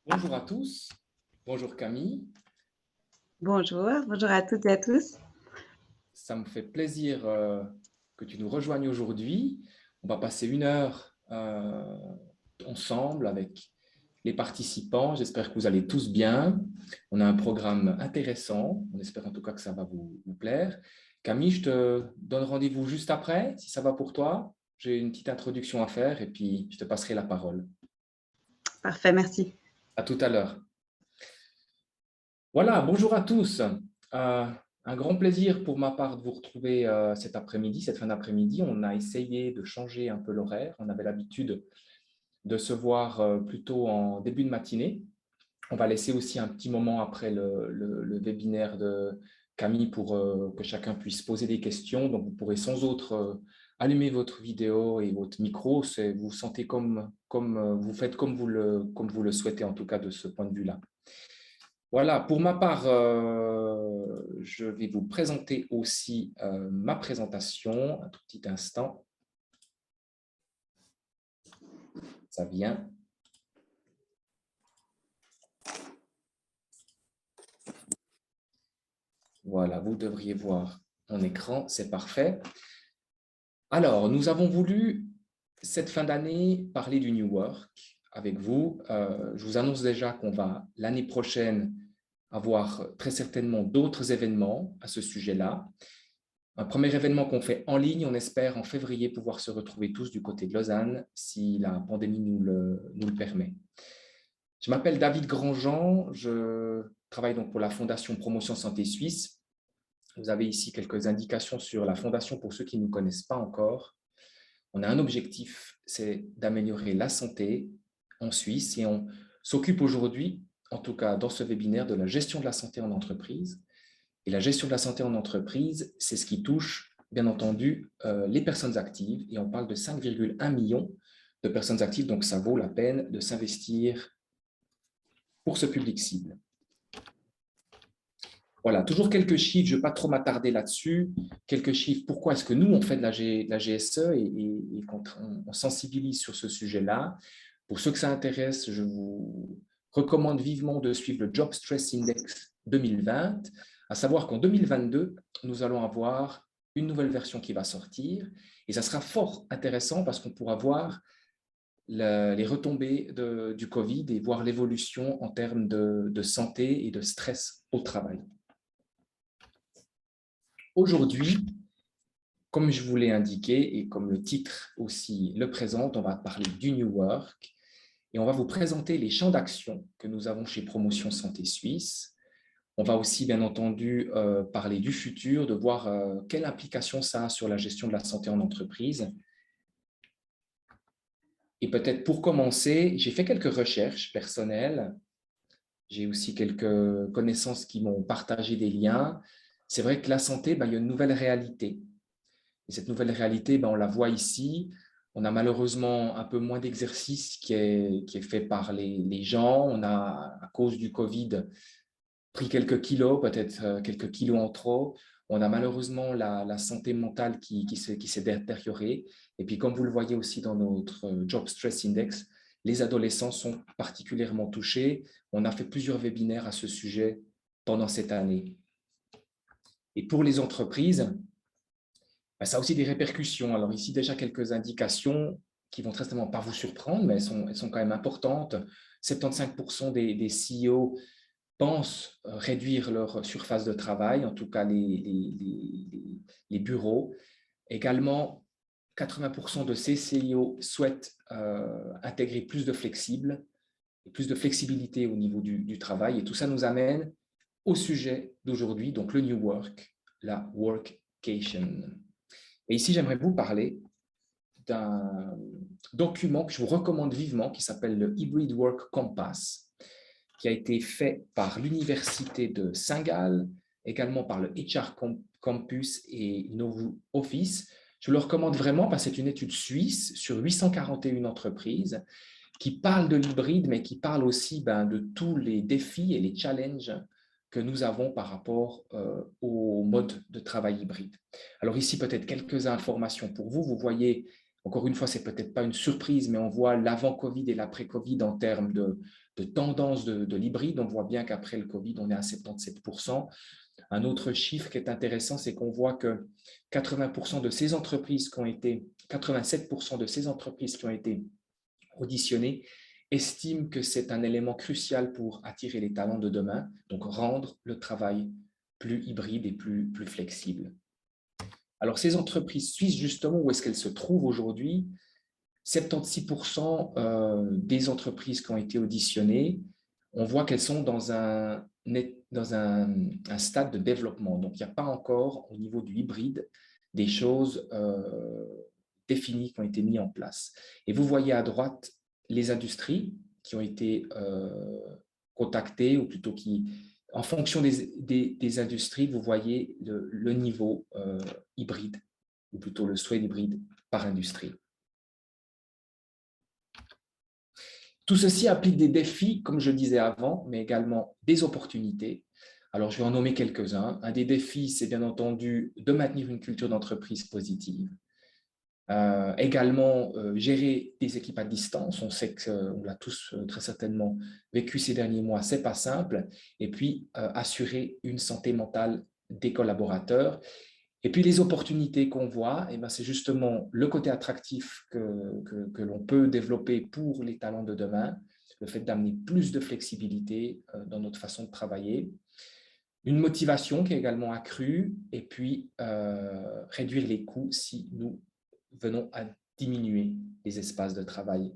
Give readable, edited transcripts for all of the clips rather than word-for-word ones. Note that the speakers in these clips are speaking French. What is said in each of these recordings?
Bonjour à tous, bonjour Camille, Bonjour, bonjour à toutes et à tous. ça me fait plaisir que tu nous rejoignes aujourd'hui. On va passer une heure ensemble avec les participants. J'espère que vous allez tous bien. On a un programme intéressant, on espère en tout cas que ça va vous plaire. Camille, je te donne rendez-vous juste après, si ça va pour toi. J'ai une petite introduction à faire et puis je te passerai la parole. Parfait, merci. À tout à l'heure. Voilà, bonjour à tous. Un grand plaisir pour ma part de vous retrouver cet après-midi, cette fin d'après-midi. On a essayé de changer un peu l'horaire. On avait l'habitude de se voir plutôt en début de matinée. On va laisser aussi un petit moment après le webinaire de Camille pour que chacun puisse poser des questions. Donc, vous pourrez sans autre allumer votre vidéo et votre micro. Vous vous sentez vous faites comme vous le souhaitez, en tout cas de ce point de vue-là. Voilà, pour ma part, je vais vous présenter aussi ma présentation. Un tout petit instant. Ça vient. Voilà, vous devriez voir mon écran, c'est parfait. Alors, nous avons voulu, cette fin d'année, parler du New Work avec vous. Je vous annonce déjà qu'on va, l'année prochaine, avoir très certainement d'autres événements à ce sujet-là. Un premier événement qu'on fait en ligne, on espère en février pouvoir se retrouver tous du côté de Lausanne si la pandémie nous le permet. Je m'appelle David Grandjean, je travaille donc pour la Fondation Promotion Santé Suisse. Vous avez ici quelques indications sur la Fondation pour ceux qui ne nous connaissent pas encore. On a un objectif, c'est d'améliorer la santé en Suisse et on s'occupe aujourd'hui, en tout cas dans ce webinaire, de la gestion de la santé en entreprise. Et la gestion de la santé en entreprise, c'est ce qui touche, bien entendu, les personnes actives. Et on parle de 5,1 millions de personnes actives, donc ça vaut la peine de s'investir pour ce public cible. Voilà, toujours quelques chiffres, je ne vais pas trop m'attarder là-dessus. Quelques chiffres, pourquoi est-ce que nous, on fait de la GSE et on sensibilise sur ce sujet-là. Pour ceux que ça intéresse, je vous recommande vivement de suivre le Job Stress Index 2020, à savoir qu'en 2022, nous allons avoir une nouvelle version qui va sortir et ça sera fort intéressant parce qu'on pourra voir les retombées du Covid et voir l'évolution en termes de santé et de stress au travail. Aujourd'hui, comme je vous l'ai indiqué et comme le titre aussi le présente, on va parler du New Work et on va vous présenter les champs d'action que nous avons chez Promotion Santé Suisse. On va aussi, bien entendu, parler du futur, de voir quelle implication ça a sur la gestion de la santé en entreprise. Et peut-être pour commencer, j'ai fait quelques recherches personnelles. J'ai aussi quelques connaissances qui m'ont partagé des liens. C'est vrai que la santé, il y a une nouvelle réalité. Et cette nouvelle réalité, on la voit ici. On a malheureusement un peu moins d'exercice qui est fait par les gens. On a, à cause du Covid, pris quelques kilos, peut-être quelques kilos en trop. On a malheureusement la santé mentale qui s'est détériorée. Et puis, comme vous le voyez aussi dans notre Job Stress Index, les adolescents sont particulièrement touchés. On a fait plusieurs webinaires à ce sujet pendant cette année. Et pour les entreprises, ça a aussi des répercussions. Alors ici, déjà quelques indications qui vont très certainement pas vous surprendre, mais elles sont quand même importantes. 75% des CEO pensent réduire leur surface de travail, en tout cas les bureaux. Également, 80% de ces CEO souhaitent intégrer plus de flexibilité au niveau du travail. Et tout ça nous amène au sujet d'aujourd'hui, donc le New Work, la Workcation. Et ici, j'aimerais vous parler d'un document que je vous recommande vivement qui s'appelle le Hybrid Work Compass, qui a été fait par l'Université de Saint-Gall, également par le HR Campus et Novo Office. Je le recommande vraiment parce que c'est une étude suisse sur 841 entreprises qui parle de l'hybride, mais qui parle aussi de tous les défis et les challenges que nous avons par rapport au mode de travail hybride. Alors ici, peut-être quelques informations pour vous. Vous voyez, encore une fois, ce n'est peut-être pas une surprise, mais on voit l'avant-Covid et l'après-Covid en termes tendance de l'hybride. On voit bien qu'après le Covid, on est à 77%. Un autre chiffre qui est intéressant, c'est qu'on voit que 80% de ces entreprises qui ont été, 87% de ces entreprises qui ont été auditionnées estiment que c'est un élément crucial pour attirer les talents de demain, donc rendre le travail plus hybride et plus flexible. Alors, ces entreprises suisses, justement, où est-ce qu'elles se trouvent aujourd'hui? 76% des entreprises qui ont été auditionnées, on voit qu'elles sont dans un stade de développement. Donc, il n'y a pas encore, au niveau du hybride, des choses définies qui ont été mises en place. Et vous voyez à droite les industries qui ont été contactées, ou plutôt qui, en fonction des industries, vous voyez le niveau hybride, ou plutôt le souhait hybride par industrie. Tout ceci implique des défis, comme je disais avant, mais également des opportunités. Alors, je vais en nommer quelques-uns. Un des défis, c'est bien entendu de maintenir une culture d'entreprise positive. Également, gérer des équipes à distance. On sait qu'on l'a tous très certainement vécu ces derniers mois, ce n'est pas simple. Et puis, assurer une santé mentale des collaborateurs. Et puis, les opportunités qu'on voit, eh ben, c'est justement le côté attractif que l'on peut développer pour les talents de demain, le fait d'amener plus de flexibilité dans notre façon de travailler, une motivation qui est également accrue, et puis réduire les coûts si nous venons à diminuer les espaces de travail.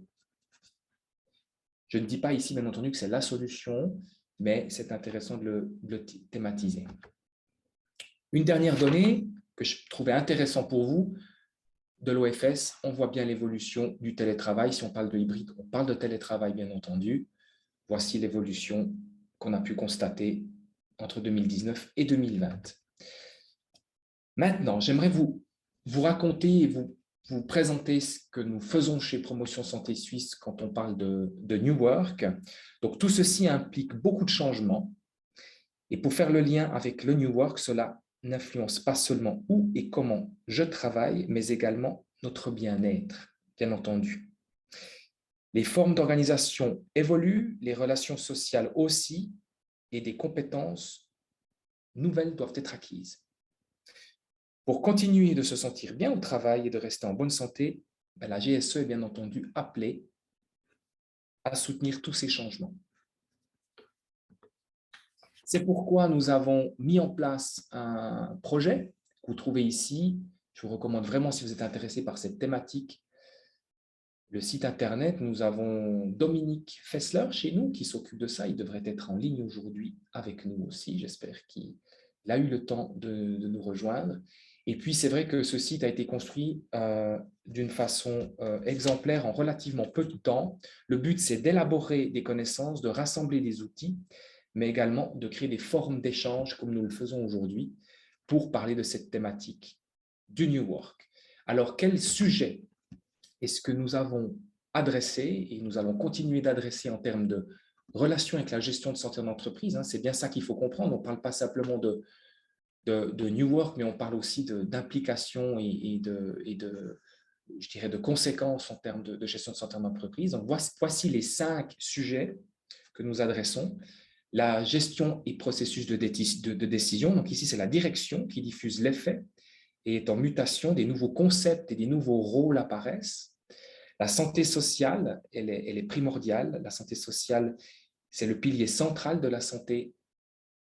Je ne dis pas ici, bien entendu, que c'est la solution, mais c'est intéressant de le thématiser. Une dernière donnée que je trouvais intéressant pour vous, de l'OFS, on voit bien l'évolution du télétravail. Si on parle de hybride, on parle de télétravail, bien entendu. Voici l'évolution qu'on a pu constater entre 2019 et 2020. Maintenant, j'aimerais vous raconter et vous présenter ce que nous faisons chez Promotion Santé Suisse quand on parle de New Work. Donc, tout ceci implique beaucoup de changements. Et pour faire le lien avec le New Work, cela n'influence pas seulement où et comment je travaille, mais également notre bien-être, bien entendu. Les formes d'organisation évoluent, les relations sociales aussi, et des compétences nouvelles doivent être acquises. Pour continuer de se sentir bien au travail et de rester en bonne santé, la GSE est bien entendu appelée à soutenir tous ces changements. C'est pourquoi nous avons mis en place un projet que vous trouvez ici. Je vous recommande vraiment, si vous êtes intéressé par cette thématique, le site internet. Nous avons Dominique Fessler chez nous qui s'occupe de ça. Il devrait être en ligne aujourd'hui avec nous aussi. J'espère qu'il a eu le temps de nous rejoindre. Et puis, c'est vrai que ce site a été construit d'une façon exemplaire en relativement peu de temps. Le but, c'est d'élaborer des connaissances, de rassembler des outils, mais également de créer des formes d'échange comme nous le faisons aujourd'hui pour parler de cette thématique du New Work. Alors, quel sujet est-ce que nous avons adressé et nous allons continuer d'adresser en termes de relation avec la gestion de santé en entreprise? C'est bien ça qu'il faut comprendre. On ne parle pas simplement de New Work, mais on parle aussi d'implication et je dirais, de conséquences en termes de gestion de santé en entreprise. Donc, voici les 5 sujets que nous adressons. La gestion et processus de décision. Donc ici, c'est la direction qui diffuse l'effet et est en mutation. Des nouveaux concepts et des nouveaux rôles apparaissent. La santé sociale, elle est primordiale. La santé sociale, c'est le pilier central de la santé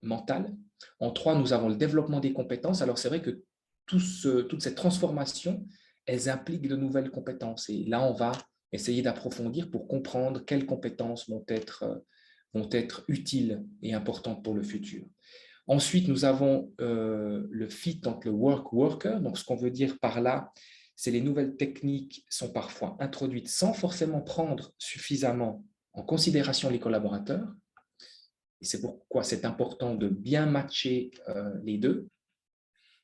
mentale. En 3, nous avons le développement des compétences. Alors, c'est vrai que toute cette transformation, elles impliquent de nouvelles compétences. Et là, on va essayer d'approfondir pour comprendre quelles compétences vont être utiles et importantes pour le futur. Ensuite, nous avons le fit entre le work-worker. Donc, ce qu'on veut dire par là, c'est les nouvelles techniques sont parfois introduites sans forcément prendre suffisamment en considération les collaborateurs. Et c'est pourquoi c'est important de bien matcher les deux.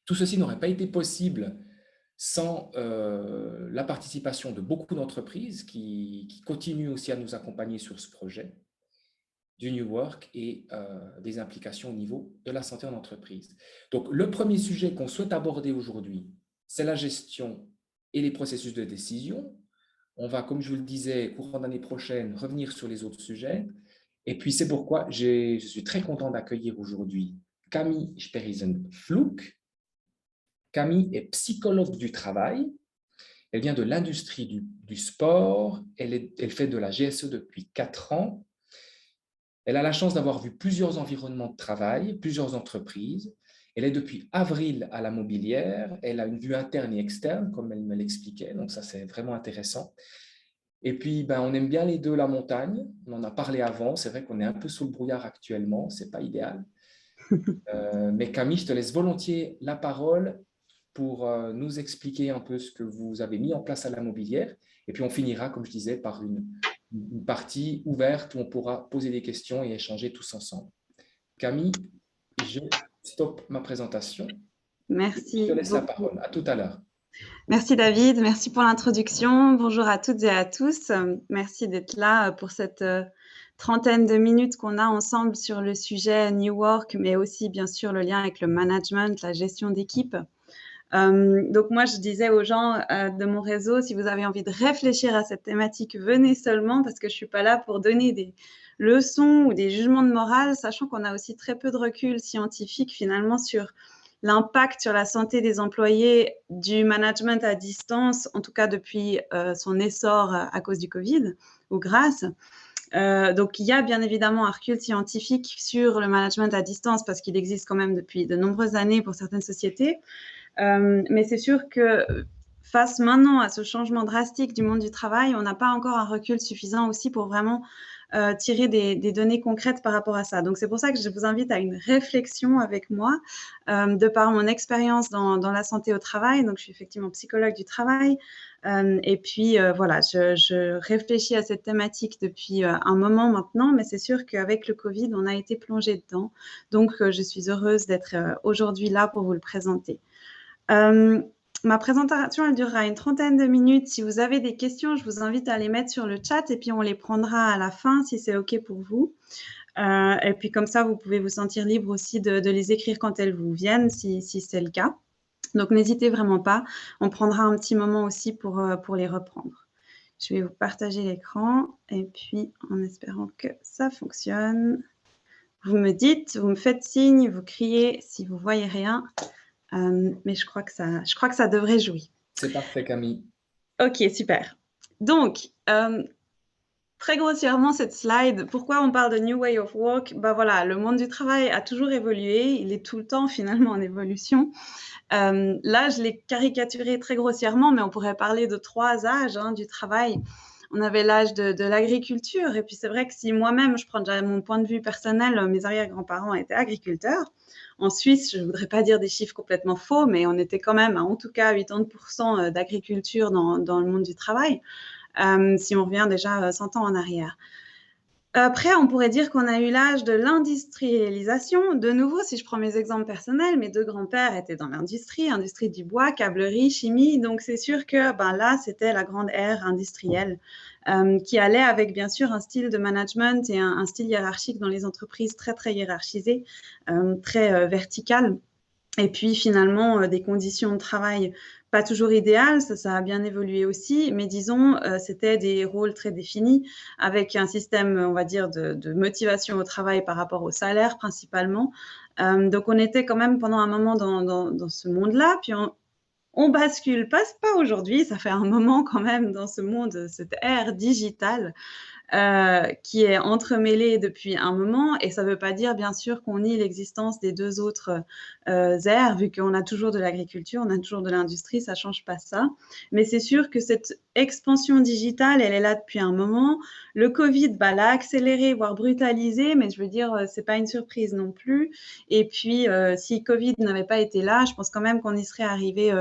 Tout ceci n'aurait pas été possible sans la participation de beaucoup d'entreprises qui continuent aussi à nous accompagner sur ce projet du New Work et des implications au niveau de la santé en entreprise. Donc, le premier sujet qu'on souhaite aborder aujourd'hui, c'est la gestion et les processus de décision. On va, comme je vous le disais, courant d'année prochaine, revenir sur les autres sujets. Et puis, c'est pourquoi je suis très content d'accueillir aujourd'hui Camille Sperisen-Fluck. Camille est psychologue du travail. Elle vient de l'industrie du sport. Elle fait de la GSE depuis 4 ans. Elle a la chance d'avoir vu plusieurs environnements de travail, plusieurs entreprises. Elle est depuis avril à la Mobilière. Elle a une vue interne et externe, comme elle me l'expliquait. Donc ça, c'est vraiment intéressant. Et puis, on aime bien les deux la montagne. On en a parlé avant. C'est vrai qu'on est un peu sous le brouillard actuellement. Ce n'est pas idéal. Mais Camille, je te laisse volontiers la parole pour nous expliquer un peu ce que vous avez mis en place à la Mobilière. Et puis, on finira, comme je disais, par une partie ouverte où on pourra poser des questions et échanger tous ensemble. Camille, je stoppe ma présentation. Je te Merci laisse la beaucoup. parole. À tout à l'heure. Merci David, merci pour l'introduction. Bonjour à toutes et à tous. Merci d'être là pour cette trentaine de minutes qu'on a ensemble sur le sujet New Work, mais aussi bien sûr le lien avec le management, la gestion d'équipe. Donc moi, je disais aux gens de mon réseau, si vous avez envie de réfléchir à cette thématique, venez seulement parce que je suis pas là pour donner des leçons ou des jugements de morale, sachant qu'on a aussi très peu de recul scientifique finalement sur l'impact sur la santé des employés du management à distance, en tout cas depuis son essor à cause du Covid ou grâce. Donc, il y a bien évidemment un recul scientifique sur le management à distance parce qu'il existe quand même depuis de nombreuses années pour certaines sociétés. Mais c'est sûr que face maintenant à ce changement drastique du monde du travail, on n'a pas encore un recul suffisant aussi pour vraiment tirer des données concrètes par rapport à ça. Donc, c'est pour ça que je vous invite à une réflexion avec moi de par mon expérience dans la santé au travail. Donc, je suis effectivement psychologue du travail. Et puis, voilà, je réfléchis à cette thématique depuis un moment maintenant, mais c'est sûr qu'avec le Covid, on a été plongé dedans. Donc, je suis heureuse d'être aujourd'hui là pour vous le présenter. Ma présentation, elle durera une trentaine de minutes. Si vous avez des questions, je vous invite à les mettre sur le chat et puis on les prendra à la fin si c'est OK pour vous. Et puis comme ça, vous pouvez vous sentir libre aussi de les écrire quand elles vous viennent, si c'est le cas. Donc n'hésitez vraiment pas. On prendra un petit moment aussi pour les reprendre. Je vais vous partager l'écran et puis en espérant que ça fonctionne. Vous me dites, vous me faites signe, vous criez si vous voyez rien. Mais je crois que ça devrait jouer. C'est parfait, Camille. Ok, super. Donc, très grossièrement, cette slide, pourquoi on parle de New Way of Work? Voilà, le monde du travail a toujours évolué, il est tout le temps finalement en évolution. Là, je l'ai caricaturé très grossièrement, mais on pourrait parler de 3 âges du travail. On avait l'âge de l'agriculture, et puis c'est vrai que si moi-même, je prends déjà mon point de vue personnel, mes arrière-grands-parents étaient agriculteurs. En Suisse, je ne voudrais pas dire des chiffres complètement faux, mais on était quand même à en tout cas 80% d'agriculture dans le monde du travail, si on revient déjà 100 ans en arrière. Après, on pourrait dire qu'on a eu l'âge de l'industrialisation. De nouveau, si je prends mes exemples personnels, mes 2 grands-pères étaient dans l'industrie, industrie du bois, câblerie, chimie. Donc, c'est sûr que là, c'était la grande ère industrielle qui allait avec, bien sûr, un style de management et un style hiérarchique dans les entreprises très, très hiérarchisé, très vertical. Et puis finalement, des conditions de travail pas toujours idéales, ça a bien évolué aussi, mais disons, c'était des rôles très définis avec un système, on va dire, de motivation au travail par rapport au salaire principalement. Donc on était quand même pendant un moment dans ce monde-là, puis on bascule, pas aujourd'hui, ça fait un moment quand même dans ce monde, cette ère digitale, qui est entremêlée depuis un moment. Et ça ne veut pas dire, bien sûr, qu'on nie l'existence des 2 autres aires, vu qu'on a toujours de l'agriculture, on a toujours de l'industrie, ça ne change pas ça. Mais c'est sûr que cette expansion digitale, elle est là depuis un moment. Le Covid l'a accéléré, voire brutalisé, mais je veux dire, ce n'est pas une surprise non plus. Et puis, si Covid n'avait pas été là, je pense quand même qu'on y serait arrivé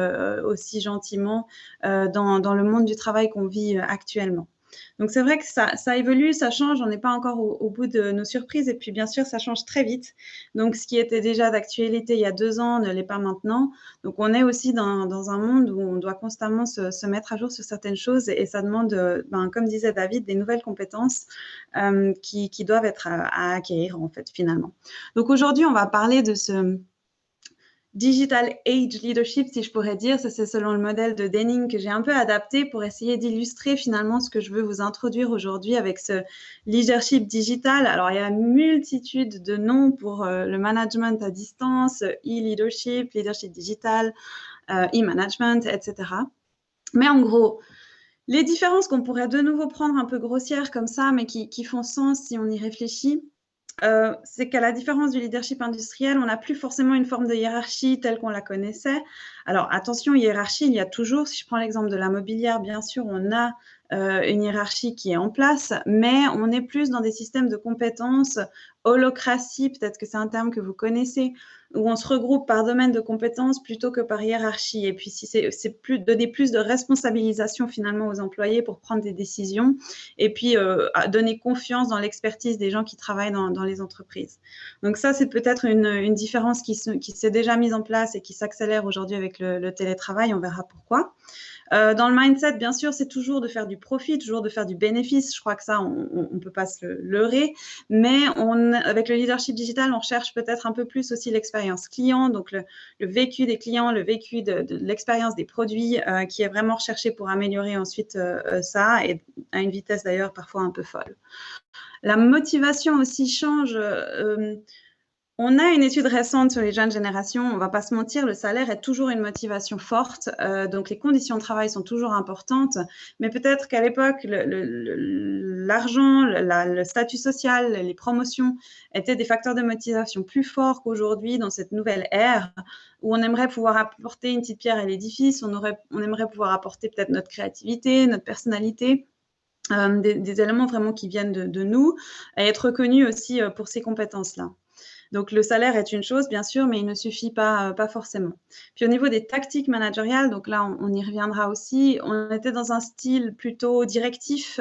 aussi gentiment dans le monde du travail qu'on vit actuellement. Donc, c'est vrai que ça évolue, ça change, on n'est pas encore au bout de nos surprises. Et puis, bien sûr, ça change très vite. Donc, ce qui était déjà d'actualité il y a 2 ans ne l'est pas maintenant. Donc, on est aussi dans un monde où on doit constamment se mettre à jour sur certaines choses et ça demande, comme disait David, des nouvelles compétences qui doivent être à acquérir, en fait, finalement. Donc, aujourd'hui, on va parler de Digital Age Leadership, si je pourrais dire, ça c'est selon le modèle de Denning que j'ai un peu adapté pour essayer d'illustrer finalement ce que je veux vous introduire aujourd'hui avec ce leadership digital. Alors il y a une multitude de noms pour le management à distance, e-leadership, leadership digital, e-management, etc. Mais en gros, les différences qu'on pourrait de nouveau prendre un peu grossières comme ça, mais qui font sens si on y réfléchit, c'est qu'à la différence du leadership industriel, on n'a plus forcément une forme de hiérarchie telle qu'on la connaissait. Alors attention, hiérarchie, il y a toujours, si je prends l'exemple de la mobilière, bien sûr, on a une hiérarchie qui est en place, mais on est plus dans des systèmes de compétences, holocratie, peut-être que c'est un terme que vous connaissez, où on se regroupe par domaine de compétences plutôt que par hiérarchie. Et puis, si c'est plus donner plus de responsabilisation finalement aux employés pour prendre des décisions, et puis donner confiance dans l'expertise des gens qui travaillent dans les entreprises. Donc ça, c'est peut-être une différence qui s'est déjà mise en place et qui s'accélère aujourd'hui avec le télétravail. On verra pourquoi. Dans le mindset, bien sûr, c'est toujours de faire du profit, toujours de faire du bénéfice. Je crois que ça, on ne peut pas se leurrer. Mais avec le leadership digital, on recherche peut-être un peu plus aussi l'expérience client, donc le vécu des clients, le vécu de l'expérience des produits qui est vraiment recherché pour améliorer ensuite ça, et à une vitesse d'ailleurs parfois un peu folle. La motivation aussi change. On a une étude récente sur les jeunes générations, on ne va pas se mentir, le salaire est toujours une motivation forte, donc les conditions de travail sont toujours importantes, mais peut-être qu'à l'époque, l'argent, le statut social, les promotions étaient des facteurs de motivation plus forts qu'aujourd'hui dans cette nouvelle ère où on aimerait pouvoir apporter une petite pierre à l'édifice, on aimerait pouvoir apporter peut-être notre créativité, notre personnalité. Des éléments vraiment qui viennent de nous et être reconnus aussi pour ces compétences-là. Donc, le salaire est une chose, bien sûr, mais il ne suffit pas forcément. Puis, au niveau des tactiques managériales, donc là, on y reviendra aussi, on était dans un style plutôt directif,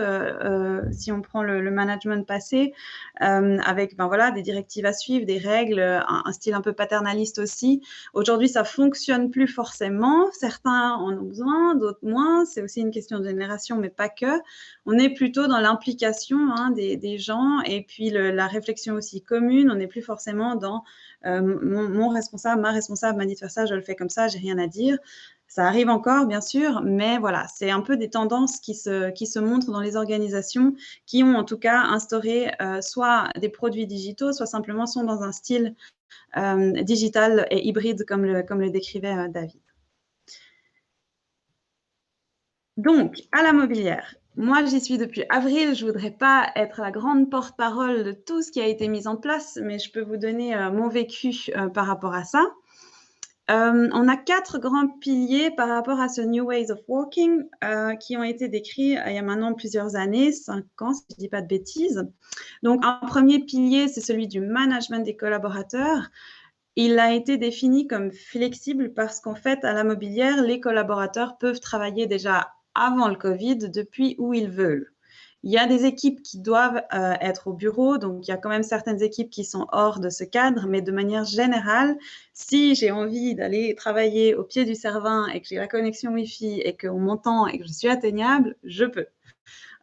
si on prend le management passé, avec voilà, des directives à suivre, des règles, un style un peu paternaliste aussi. Aujourd'hui, ça ne fonctionne plus forcément. Certains en ont besoin, d'autres moins. C'est aussi une question de génération, mais pas que. On est plutôt dans l'implication des gens et puis la réflexion aussi commune. On n'est plus forcément dans mon responsable, ma responsable m'a dit de faire ça, je le fais comme ça, j'ai rien à dire. Ça arrive encore, bien sûr, mais voilà, c'est un peu des tendances qui se montrent dans les organisations qui ont en tout cas instauré soit des produits digitaux, soit simplement sont dans un style digital et hybride, comme le décrivait David. Donc, à la mobilière. Moi, j'y suis depuis avril. Je ne voudrais pas être la grande porte-parole de tout ce qui a été mis en place, mais je peux vous donner mon vécu par rapport à ça. On a 4 grands piliers par rapport à ce New Ways of Working qui ont été décrits il y a maintenant plusieurs années, 5 ans, si je ne dis pas de bêtises. Donc, un premier pilier, c'est celui du management des collaborateurs. Il a été défini comme flexible parce qu'en fait, à la mobilière, les collaborateurs peuvent travailler déjà avant le Covid depuis où ils veulent. Il y a des équipes qui doivent être au bureau, donc il y a quand même certaines équipes qui sont hors de ce cadre, mais de manière générale, si j'ai envie d'aller travailler au pied du Cervin et que j'ai la connexion Wi-Fi et qu'on m'entend et que je suis atteignable, je peux.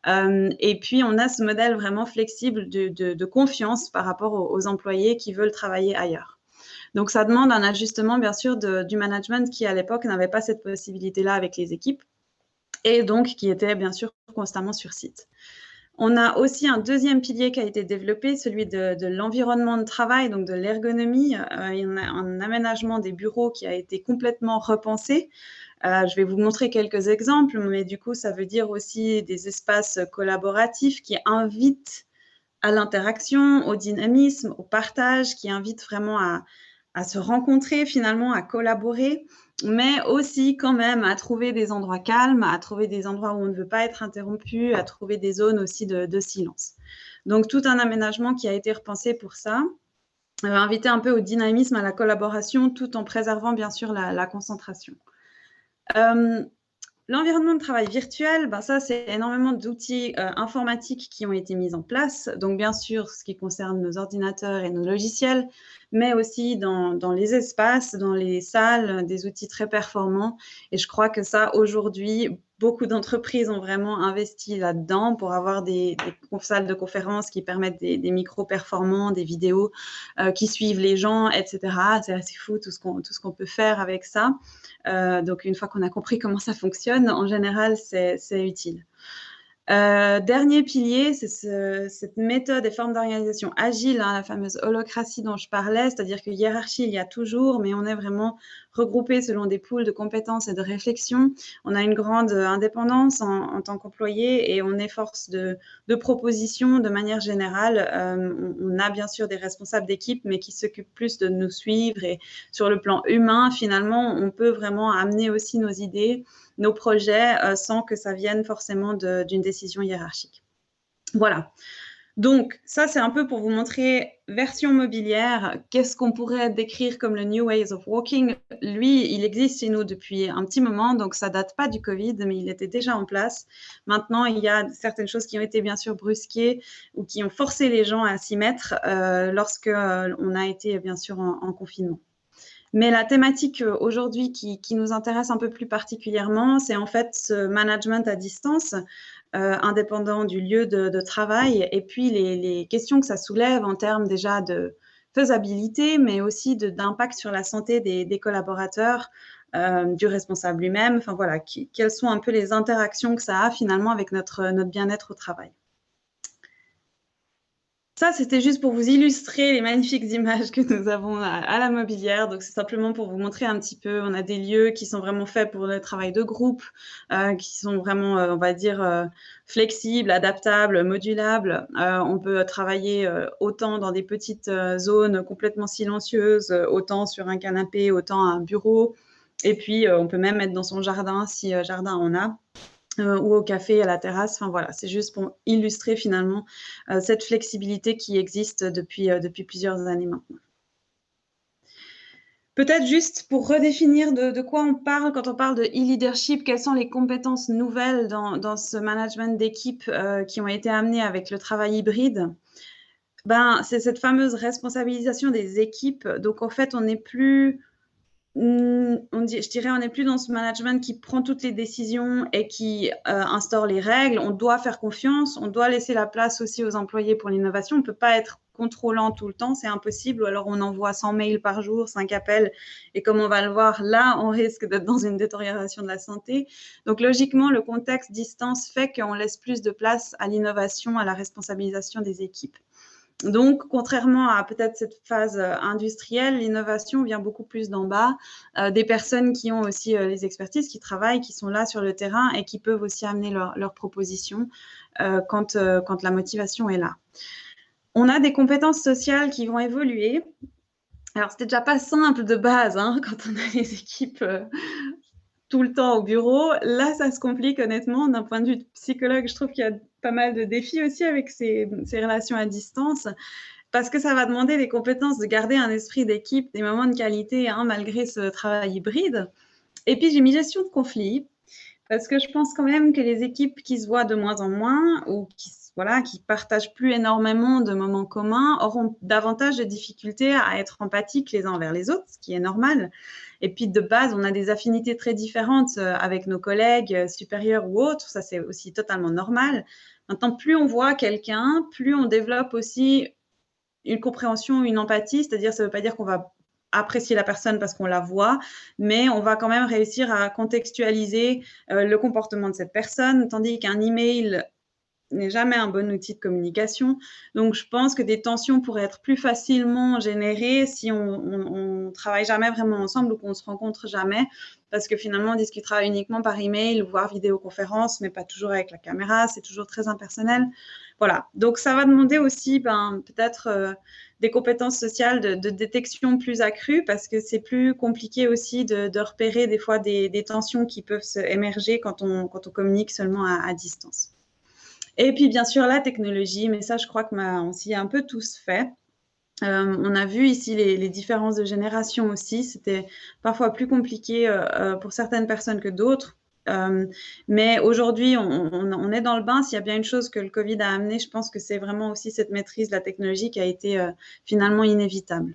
Et puis, on a ce modèle vraiment flexible de confiance par rapport aux employés qui veulent travailler ailleurs. Donc, ça demande un ajustement, bien sûr, du management qui, à l'époque, n'avait pas cette possibilité-là avec les équipes et donc qui était, bien sûr, constamment sur site. On a aussi un deuxième pilier qui a été développé, celui de l'environnement de travail, donc de l'ergonomie. Il y a un aménagement des bureaux qui a été complètement repensé. Je vais vous montrer quelques exemples, mais du coup, ça veut dire aussi des espaces collaboratifs qui invitent à l'interaction, au dynamisme, au partage, qui invitent vraiment à se rencontrer finalement, à collaborer, mais aussi quand même à trouver des endroits calmes, à trouver des endroits où on ne veut pas être interrompu, à trouver des zones aussi de silence. Donc, tout un aménagement qui a été repensé pour ça, inviter un peu au dynamisme, à la collaboration, tout en préservant bien sûr la concentration. L'environnement de travail virtuel, ça, c'est énormément d'outils informatiques qui ont été mis en place. Donc, bien sûr, ce qui concerne nos ordinateurs et nos logiciels, mais aussi dans les espaces, dans les salles, des outils très performants. Et je crois que ça, aujourd'hui, beaucoup d'entreprises ont vraiment investi là-dedans pour avoir des salles de conférences qui permettent des micros performants, des vidéos qui suivent les gens, etc. C'est assez fou tout ce qu'on peut faire avec ça. Donc, une fois qu'on a compris comment ça fonctionne, en général, c'est utile. Dernier pilier, c'est cette méthode et forme d'organisation agile, hein, la fameuse holacratie dont je parlais, c'est-à-dire que hiérarchie, il y a toujours, mais on est vraiment regroupé selon des pools de compétences et de réflexion. On a une grande indépendance en tant qu'employé et on est force de proposition de manière générale. On a bien sûr des responsables d'équipe, mais qui s'occupent plus de nous suivre, et sur le plan humain, finalement, on peut vraiment amener aussi nos idées, nos projets, sans que ça vienne forcément d'une décision hiérarchique. Voilà. Donc, ça, c'est un peu pour vous montrer, version mobilière, qu'est-ce qu'on pourrait décrire comme le New Ways of Working. Lui, il existe chez nous depuis un petit moment, donc ça date pas du Covid, mais il était déjà en place. Maintenant, il y a certaines choses qui ont été bien sûr brusquées ou qui ont forcé les gens à s'y mettre lorsque on a été bien sûr en confinement. Mais la thématique aujourd'hui qui nous intéresse un peu plus particulièrement, c'est en fait ce management à distance, indépendant du lieu de travail, et puis les questions que ça soulève en termes déjà de faisabilité, mais aussi d'impact sur la santé des collaborateurs, du responsable lui-même. Enfin voilà, quelles sont un peu les interactions que ça a finalement avec notre bien-être au travail. Ça, c'était juste pour vous illustrer les magnifiques images que nous avons à la mobilière. Donc, c'est simplement pour vous montrer un petit peu. On a des lieux qui sont vraiment faits pour le travail de groupe, qui sont vraiment, on va dire, flexibles, adaptables, modulables. On peut travailler autant dans des petites zones complètement silencieuses, autant sur un canapé, autant à un bureau. Et puis, on peut même être dans son jardin, si jardin on a. Ou au café, à la terrasse. Enfin voilà, c'est juste pour illustrer finalement cette flexibilité qui existe depuis plusieurs années maintenant. Peut-être juste pour redéfinir de quoi on parle quand on parle de e-leadership, quelles sont les compétences nouvelles dans ce management d'équipe qui ont été amenées avec le travail hybride. C'est cette fameuse responsabilisation des équipes. Donc en fait, on n'est plus... je dirais, on n'est plus dans ce management qui prend toutes les décisions et qui instaure les règles. On doit faire confiance, on doit laisser la place aussi aux employés pour l'innovation. On ne peut pas être contrôlant tout le temps, c'est impossible. Ou alors on envoie 100 mails par jour, 5 appels. Et comme on va le voir, là, on risque d'être dans une détérioration de la santé. Donc logiquement, le contexte distance fait qu'on laisse plus de place à l'innovation, à la responsabilisation des équipes. Donc, contrairement à peut-être cette phase industrielle, l'innovation vient beaucoup plus d'en bas, des personnes qui ont aussi les expertises, qui travaillent, qui sont là sur le terrain et qui peuvent aussi amener leurs propositions quand la motivation est là. On a des compétences sociales qui vont évoluer. Alors, c'était déjà pas simple de base quand on a les équipes tout le temps au bureau. Là, ça se complique honnêtement. D'un point de vue de psychologue, je trouve qu'il y a pas mal de défis aussi avec ces relations à distance, parce que ça va demander des compétences de garder un esprit d'équipe, des moments de qualité malgré ce travail hybride. Et puis, j'ai mis gestion de conflits, parce que je pense quand même que les équipes qui se voient de moins en moins ou qui partagent plus énormément de moments communs auront davantage de difficultés à être empathiques les uns envers les autres, ce qui est normal. Et puis, de base, on a des affinités très différentes avec nos collègues supérieurs ou autres. Ça, c'est aussi totalement normal. Maintenant, plus on voit quelqu'un, plus on développe aussi une compréhension, une empathie. C'est-à-dire, ça ne veut pas dire qu'on va apprécier la personne parce qu'on la voit, mais on va quand même réussir à contextualiser le comportement de cette personne, tandis qu'un email n'est jamais un bon outil de communication. Donc, je pense que des tensions pourraient être plus facilement générées si on travaille jamais vraiment ensemble ou qu'on se rencontre jamais, parce que finalement, on discutera uniquement par email, voire vidéoconférence, mais pas toujours avec la caméra, c'est toujours très impersonnel. Voilà. Donc, ça va demander aussi peut-être des compétences sociales de détection plus accrues, parce que c'est plus compliqué aussi de repérer des fois des tensions qui peuvent émerger quand on communique seulement à distance. Et puis, bien sûr, la technologie, mais ça, je crois qu'on s'y a un peu tous fait. On a vu ici les différences de génération aussi. C'était parfois plus compliqué pour certaines personnes que d'autres. Mais aujourd'hui, on est dans le bain. S'il y a bien une chose que le Covid a amené, je pense que c'est vraiment aussi cette maîtrise de la technologie qui a été finalement inévitable.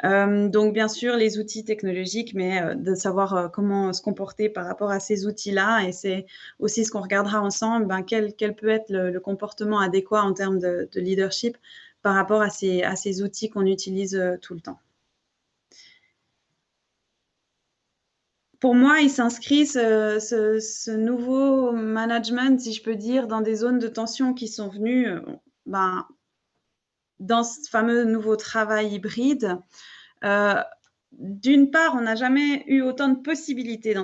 Donc, bien sûr, les outils technologiques, mais de savoir comment se comporter par rapport à ces outils-là. Et c'est aussi ce qu'on regardera ensemble, quel peut être le comportement adéquat en termes de leadership par rapport à ces outils qu'on utilise tout le temps. Pour moi, il s'inscrit ce nouveau management, si je peux dire, dans des zones de tension qui sont venues dans ce fameux nouveau travail hybride. D'une part, on n'a jamais eu autant de possibilités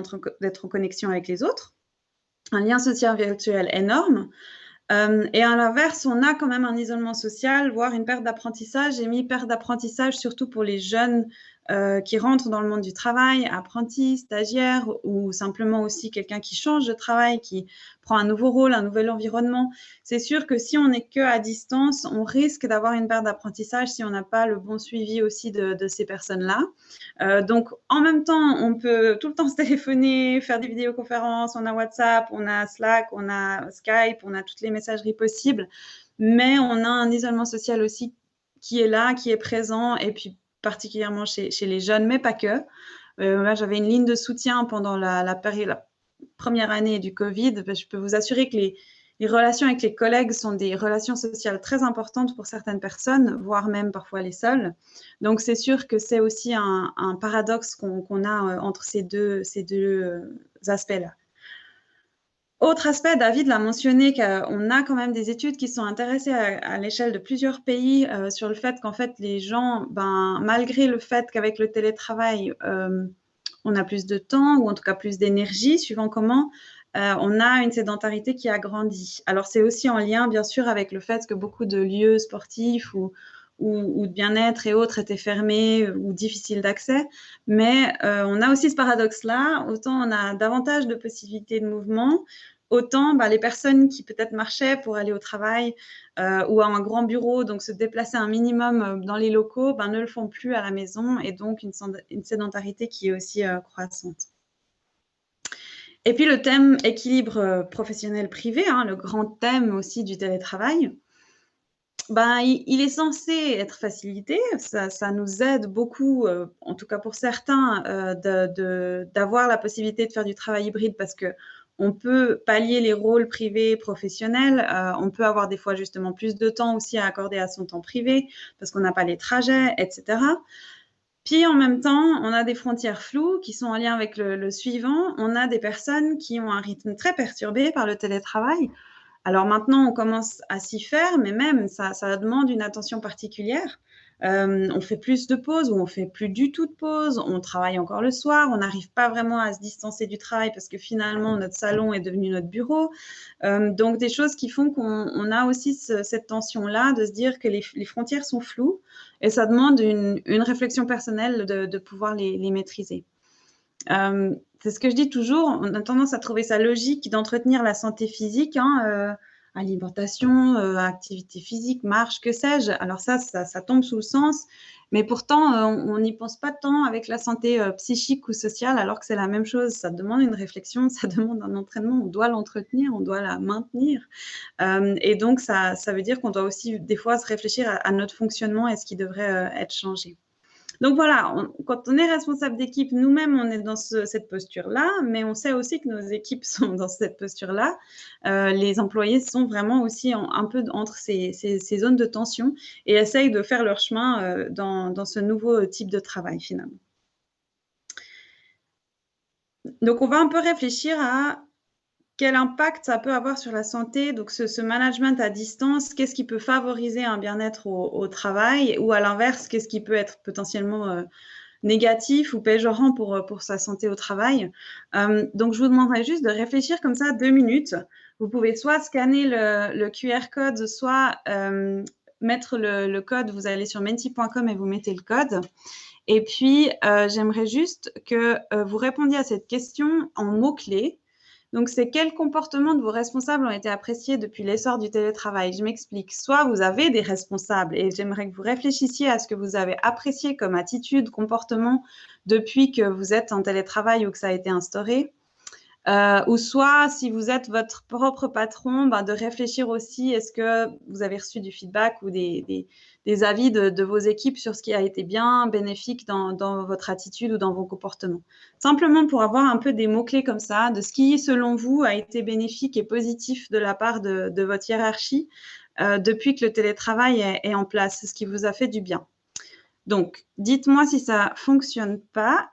d'être en connexion avec les autres, un lien social virtuel énorme. Et à l'inverse, on a quand même un isolement social, voire une perte d'apprentissage. J'ai mis perte d'apprentissage surtout pour les jeunes qui rentrent dans le monde du travail, apprentis, stagiaires, ou simplement aussi quelqu'un qui change de travail, qui prend un nouveau rôle, un nouvel environnement. C'est sûr que si on n'est que à distance, on risque d'avoir une perte d'apprentissage si on n'a pas le bon suivi aussi de ces personnes-là. Donc, en même temps, on peut tout le temps se téléphoner, faire des vidéoconférences, on a WhatsApp, on a Slack, on a Skype, on a toutes les messageries possibles, mais on a un isolement social aussi qui est là, qui est présent, et puis particulièrement chez les jeunes, mais pas que. Là, j'avais une ligne de soutien pendant la première année du Covid. Je peux vous assurer que les relations avec les collègues sont des relations sociales très importantes pour certaines personnes, voire même parfois les seules. Donc, c'est sûr que c'est aussi un paradoxe qu'on a entre ces deux aspects-là. Autre aspect, David l'a mentionné, qu'on a quand même des études qui sont intéressées à l'échelle de plusieurs pays sur le fait qu'en fait, les gens, malgré le fait qu'avec le télétravail, on a plus de temps ou en tout cas plus d'énergie, suivant comment, on a une sédentarité qui a grandi. Alors, c'est aussi en lien, bien sûr, avec le fait que beaucoup de lieux sportifs ou de bien-être et autres étaient fermés ou difficiles d'accès. Mais on a aussi ce paradoxe-là. Autant on a davantage de possibilités de mouvement, autant les personnes qui peut-être marchaient pour aller au travail ou à un grand bureau, donc se déplacer un minimum dans les locaux, ne le font plus à la maison, et donc une sédentarité qui est aussi croissante. Et puis le thème équilibre professionnel-privé, le grand thème aussi du télétravail, il est censé être facilité. Ça nous aide beaucoup, en tout cas pour certains, d'avoir la possibilité de faire du travail hybride parce qu'on peut pallier les rôles privés et professionnels. On peut avoir des fois justement plus de temps aussi à accorder à son temps privé parce qu'on n'a pas les trajets, etc. Puis en même temps, on a des frontières floues qui sont en lien avec le suivant. On a des personnes qui ont un rythme très perturbé par le télétravail. Alors maintenant, on commence à s'y faire, mais même ça demande une attention particulière. On fait plus de pauses ou on fait plus du tout de pauses. On travaille encore le soir. On n'arrive pas vraiment à se distancer du travail parce que finalement, notre salon est devenu notre bureau. Donc, des choses qui font qu'on a aussi cette tension-là de se dire que les frontières sont floues et ça demande une réflexion personnelle de pouvoir les maîtriser. C'est ce que je dis toujours, on a tendance à trouver ça logique d'entretenir la santé physique, alimentation, activité physique, marche, que sais-je. Alors ça tombe sous le sens, mais pourtant, on n'y pense pas tant avec la santé psychique ou sociale, alors que c'est la même chose. Ça demande une réflexion, ça demande un entraînement, on doit l'entretenir, on doit la maintenir. Et donc, ça veut dire qu'on doit aussi des fois se réfléchir à notre fonctionnement et ce qui devrait être changé. Donc voilà, quand on est responsable d'équipe, nous-mêmes, on est dans cette posture-là, mais on sait aussi que nos équipes sont dans cette posture-là. Les employés sont vraiment aussi un peu entre ces zones de tension et essayent de faire leur chemin dans ce nouveau type de travail, finalement. Donc, on va un peu réfléchir à quel impact ça peut avoir sur la santé. Donc, ce management à distance, qu'est-ce qui peut favoriser un bien-être au travail, ou à l'inverse, qu'est-ce qui peut être potentiellement négatif ou péjorant pour sa santé au travail. Donc, je vous demanderai juste de réfléchir comme ça 2 minutes. Vous pouvez soit scanner le QR code, soit mettre le code. Vous allez sur menti.com et vous mettez le code. Et puis, j'aimerais juste que vous répondiez à cette question en mots-clés. Donc, c'est quels comportements de vos responsables ont été appréciés depuis l'essor du télétravail? Je m'explique. Soit vous avez des responsables et j'aimerais que vous réfléchissiez à ce que vous avez apprécié comme attitude, comportement depuis que vous êtes en télétravail ou que ça a été instauré. Ou soit, si vous êtes votre propre patron, de réfléchir aussi, est-ce que vous avez reçu du feedback ou des des avis de vos équipes sur ce qui a été bien bénéfique dans votre attitude ou dans vos comportements. Simplement pour avoir un peu des mots-clés comme ça, de ce qui, selon vous, a été bénéfique et positif de la part de votre hiérarchie depuis que le télétravail est en place, ce qui vous a fait du bien. Donc, dites-moi si ça ne fonctionne pas.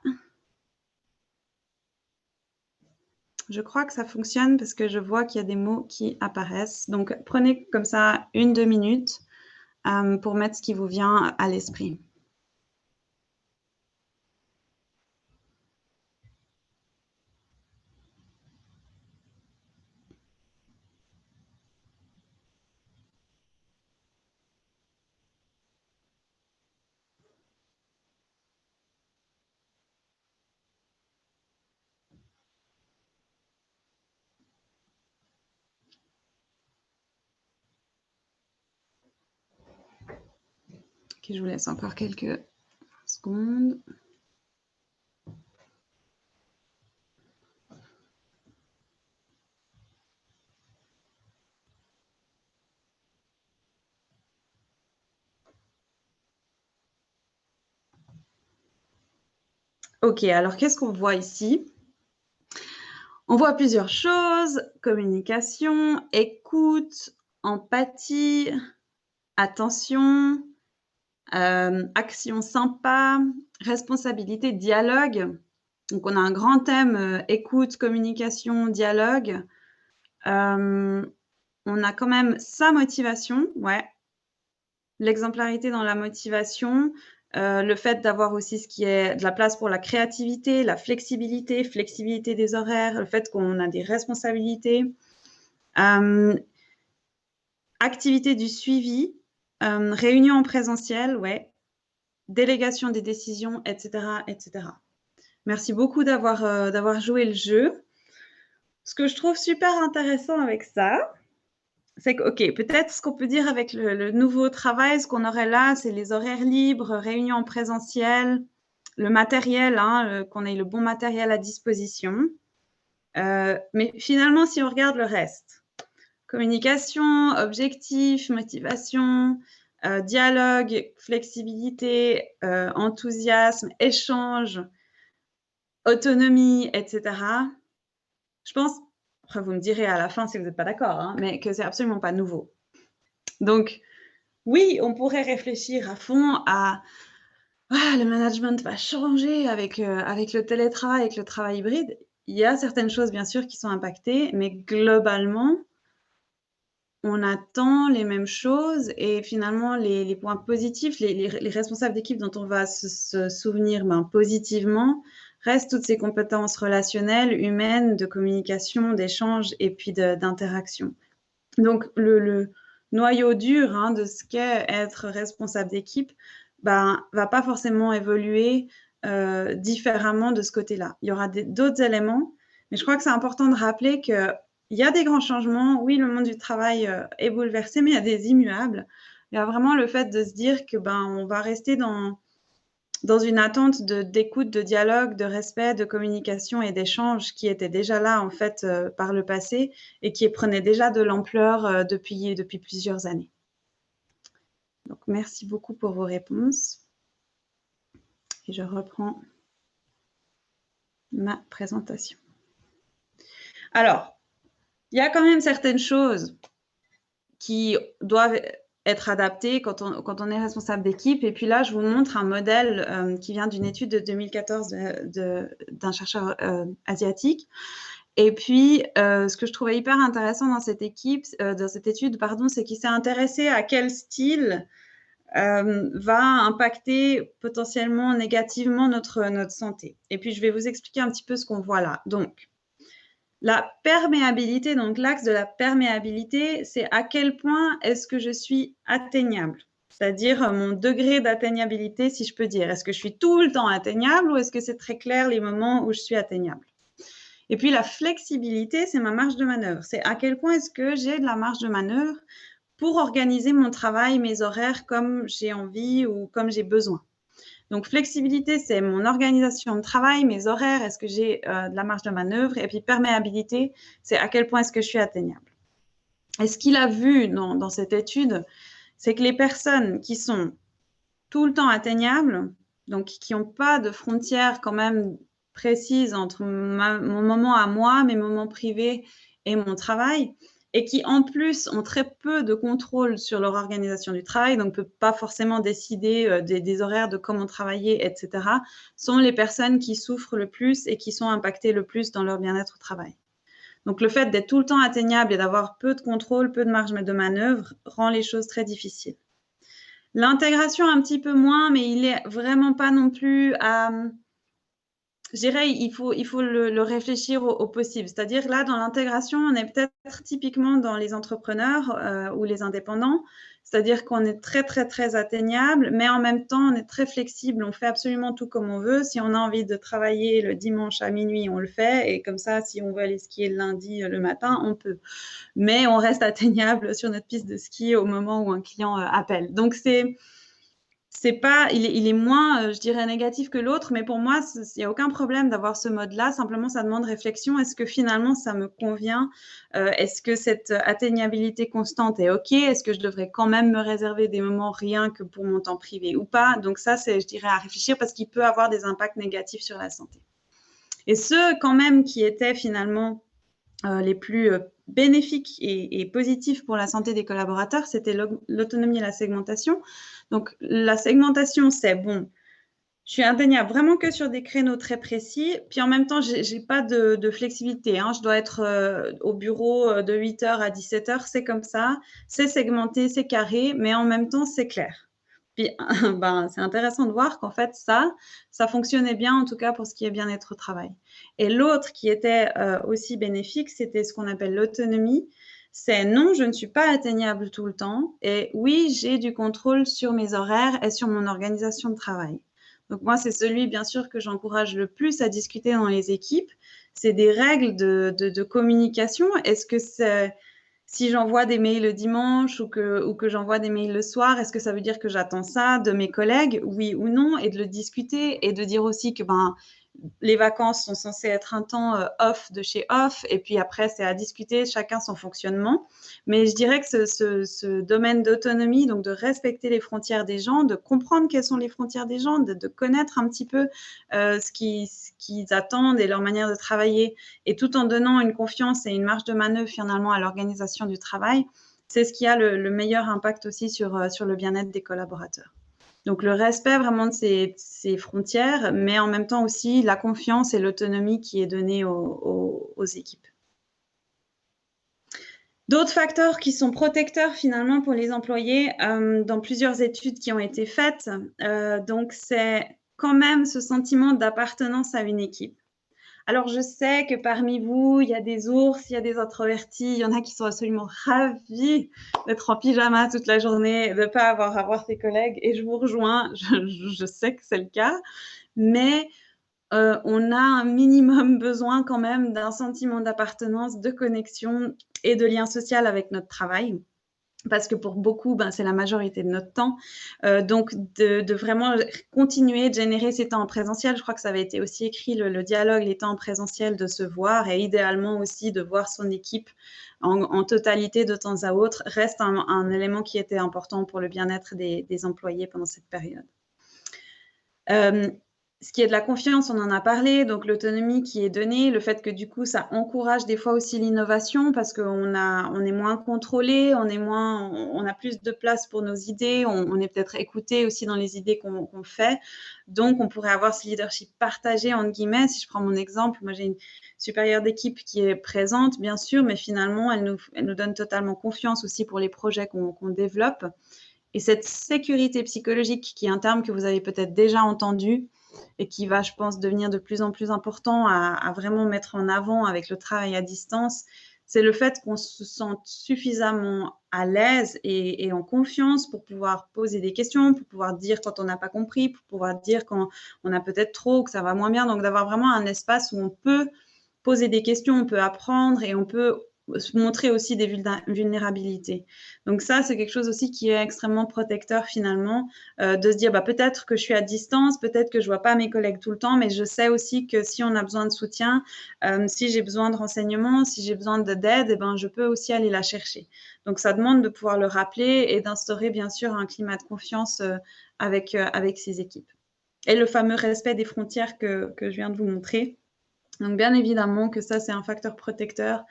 Je crois que ça fonctionne parce que je vois qu'il y a des mots qui apparaissent. Donc, prenez comme ça 1-2 minutes pour mettre ce qui vous vient à l'esprit. Ok, je vous laisse encore quelques secondes. Ok, alors qu'est-ce qu'on voit ici? On voit plusieurs choses, communication, écoute, empathie, attention, action sympa, responsabilité, dialogue. Donc, on a un grand thème écoute, communication, dialogue. On a quand même sa motivation, ouais. L'exemplarité dans la motivation, le fait d'avoir aussi ce qui est de la place pour la créativité, la flexibilité, flexibilité des horaires, le fait qu'on a des responsabilités, activité du suivi, réunion en présentiel, ouais, délégation des décisions, etc., etc. Merci beaucoup d'avoir joué le jeu. Ce que je trouve super intéressant avec ça, c'est que, ok, peut-être ce qu'on peut dire avec le nouveau travail, ce qu'on aurait là, c'est les horaires libres, réunions en présentiel, le matériel, qu'on ait le bon matériel à disposition. Mais finalement, si on regarde le reste, communication, objectif, motivation, dialogue, flexibilité, enthousiasme, échange, autonomie, etc. Je pense, après vous me direz à la fin si vous n'êtes pas d'accord, mais que c'est absolument pas nouveau. Donc, oui, on pourrait réfléchir à fond à le management va changer avec le télétravail, avec le travail hybride. Il y a certaines choses, bien sûr, qui sont impactées, mais globalement, on attend les mêmes choses et finalement, les points positifs, les responsables d'équipe dont on va se souvenir positivement, restent toutes ces compétences relationnelles, humaines, de communication, d'échange et puis d'interaction. Donc, le noyau dur de ce qu'est être responsable d'équipe va pas forcément évoluer différemment de ce côté-là. Il y aura d'autres éléments, mais je crois que c'est important de rappeler qu'il y a des grands changements. Oui, le monde du travail est bouleversé, mais il y a des immuables. Il y a vraiment le fait de se dire que on va rester dans une attente d'écoute, de dialogue, de respect, de communication et d'échange qui était déjà là en fait par le passé et qui prenait déjà de l'ampleur depuis plusieurs années. Donc, merci beaucoup pour vos réponses. Et je reprends ma présentation. Alors, il y a quand même certaines choses qui doivent être adaptées quand on est responsable d'équipe. Et puis là, je vous montre un modèle qui vient d'une étude de 2014 d'un chercheur asiatique. Et puis, ce que je trouvais hyper intéressant dans cette étude, c'est qu'il s'est intéressé à quel style va impacter potentiellement négativement notre santé. Et puis, je vais vous expliquer un petit peu ce qu'on voit là. Donc, la perméabilité, donc l'axe de la perméabilité, c'est à quel point est-ce que je suis atteignable, c'est-à-dire mon degré d'atteignabilité, si je peux dire. Est-ce que je suis tout le temps atteignable ou est-ce que c'est très clair les moments où je suis atteignable? Et puis la flexibilité, c'est ma marge de manœuvre. C'est à quel point est-ce que j'ai de la marge de manœuvre pour organiser mon travail, mes horaires comme j'ai envie ou comme j'ai besoin. Donc, flexibilité, c'est mon organisation de travail, mes horaires, est-ce que j'ai de la marge de manœuvre? Et puis, perméabilité, c'est à quel point est-ce que je suis atteignable. Et ce qu'il a vu dans cette étude, c'est que les personnes qui sont tout le temps atteignables, donc qui n'ont pas de frontières quand même précises entre mon moment à moi, mes moments privés et mon travail, et qui en plus ont très peu de contrôle sur leur organisation du travail, donc ne peuvent pas forcément décider des horaires de comment travailler, etc., sont les personnes qui souffrent le plus et qui sont impactées le plus dans leur bien-être au travail. Donc le fait d'être tout le temps atteignable et d'avoir peu de contrôle, peu de marge de manœuvre rend les choses très difficiles. L'intégration un petit peu moins, mais il est vraiment pas non plus à... Je dirais, il faut le réfléchir au possible. C'est-à-dire là, dans l'intégration, on est peut-être typiquement dans les entrepreneurs ou les indépendants. C'est-à-dire qu'on est très, très, très atteignable, mais en même temps, on est très flexible. On fait absolument tout comme on veut. Si on a envie de travailler le dimanche à minuit, on le fait. Et comme ça, si on veut aller skier le lundi le matin, on peut. Mais on reste atteignable sur notre piste de ski au moment où un client appelle. Donc, c'est pas, il est moins, je dirais, négatif que l'autre, mais pour moi, il n'y a aucun problème d'avoir ce mode-là. Simplement, ça demande réflexion. Est-ce que finalement, ça me convient? Est-ce que cette atteignabilité constante est OK? Est-ce que je devrais quand même me réserver des moments rien que pour mon temps privé ou pas? Donc ça, c'est, je dirais, à réfléchir parce qu'il peut avoir des impacts négatifs sur la santé. Et ceux, quand même, qui étaient finalement les plus bénéfiques et positifs pour la santé des collaborateurs, c'était l'autonomie et la segmentation. Donc, la segmentation, c'est bon, je suis indéniable vraiment que sur des créneaux très précis. Puis en même temps, j'ai pas de flexibilité. Hein. Je dois être au bureau de 8h à 17h, c'est comme ça. C'est segmenté, c'est carré, mais en même temps, c'est clair. Puis ben, c'est intéressant de voir qu'en fait, ça fonctionnait bien, en tout cas pour ce qui est bien-être au travail. Et l'autre qui était aussi bénéfique, c'était ce qu'on appelle l'autonomie. C'est non, je ne suis pas atteignable tout le temps. Et oui, j'ai du contrôle sur mes horaires et sur mon organisation de travail. Donc moi, c'est celui, bien sûr, que j'encourage le plus à discuter dans les équipes. C'est des règles de communication. Est-ce que c'est... Si j'envoie des mails le dimanche ou que j'envoie des mails le soir, est-ce que ça veut dire que j'attends ça de mes collègues, oui ou non, et de le discuter et de dire aussi que les vacances sont censées être un temps off de chez off, et puis après, c'est à discuter chacun son fonctionnement. Mais je dirais que ce domaine d'autonomie, donc de respecter les frontières des gens, de comprendre quelles sont les frontières des gens, de connaître un petit peu ce qu'ils attendent et leur manière de travailler, et tout en donnant une confiance et une marge de manœuvre finalement à l'organisation du travail, c'est ce qui a le meilleur impact aussi sur le bien-être des collaborateurs. Donc, le respect vraiment de ces frontières, mais en même temps aussi la confiance et l'autonomie qui est donnée aux équipes. D'autres facteurs qui sont protecteurs finalement pour les employés dans plusieurs études qui ont été faites, donc c'est quand même ce sentiment d'appartenance à une équipe. Alors, je sais que parmi vous, il y a des ours, il y a des introvertis, il y en a qui sont absolument ravis d'être en pyjama toute la journée, de ne pas avoir à voir ses collègues, et je vous rejoins, je sais que c'est le cas, mais on a un minimum besoin quand même d'un sentiment d'appartenance, de connexion et de lien social avec notre travail. Parce que pour beaucoup, c'est la majorité de notre temps. Donc, de vraiment continuer de générer ces temps en présentiel. Je crois que ça avait été aussi écrit, le dialogue, les temps en présentiel, de se voir, et idéalement aussi de voir son équipe en totalité de temps à autre, reste un élément qui était important pour le bien-être des employés pendant cette période. Ce qui est de la confiance, on en a parlé, donc l'autonomie qui est donnée, le fait que du coup, ça encourage des fois aussi l'innovation parce qu'on est moins contrôlé, on a plus de place pour nos idées, on est peut-être écouté aussi dans les idées qu'on fait. Donc, on pourrait avoir ce leadership partagé, entre guillemets. Si je prends mon exemple, moi, j'ai une supérieure d'équipe qui est présente, bien sûr, mais finalement, elle nous donne totalement confiance aussi pour les projets qu'on développe. Et cette sécurité psychologique, qui est un terme que vous avez peut-être déjà entendu et qui va, je pense, devenir de plus en plus important à vraiment mettre en avant avec le travail à distance, c'est le fait qu'on se sente suffisamment à l'aise et en confiance pour pouvoir poser des questions, pour pouvoir dire quand on n'a pas compris, pour pouvoir dire quand on a peut-être trop ou que ça va moins bien. Donc, d'avoir vraiment un espace où on peut poser des questions, on peut apprendre et on peut montrer aussi des vulnérabilités. Donc ça, c'est quelque chose aussi qui est extrêmement protecteur finalement, de se dire peut-être que je suis à distance, peut-être que je vois pas mes collègues tout le temps, mais je sais aussi que si on a besoin de soutien, si j'ai besoin de renseignements, si j'ai besoin d'aide, eh ben, je peux aussi aller la chercher. Donc ça demande de pouvoir le rappeler et d'instaurer bien sûr un climat de confiance avec ces équipes. Et le fameux respect des frontières que je viens de vous montrer. Donc bien évidemment que ça, c'est un facteur protecteur.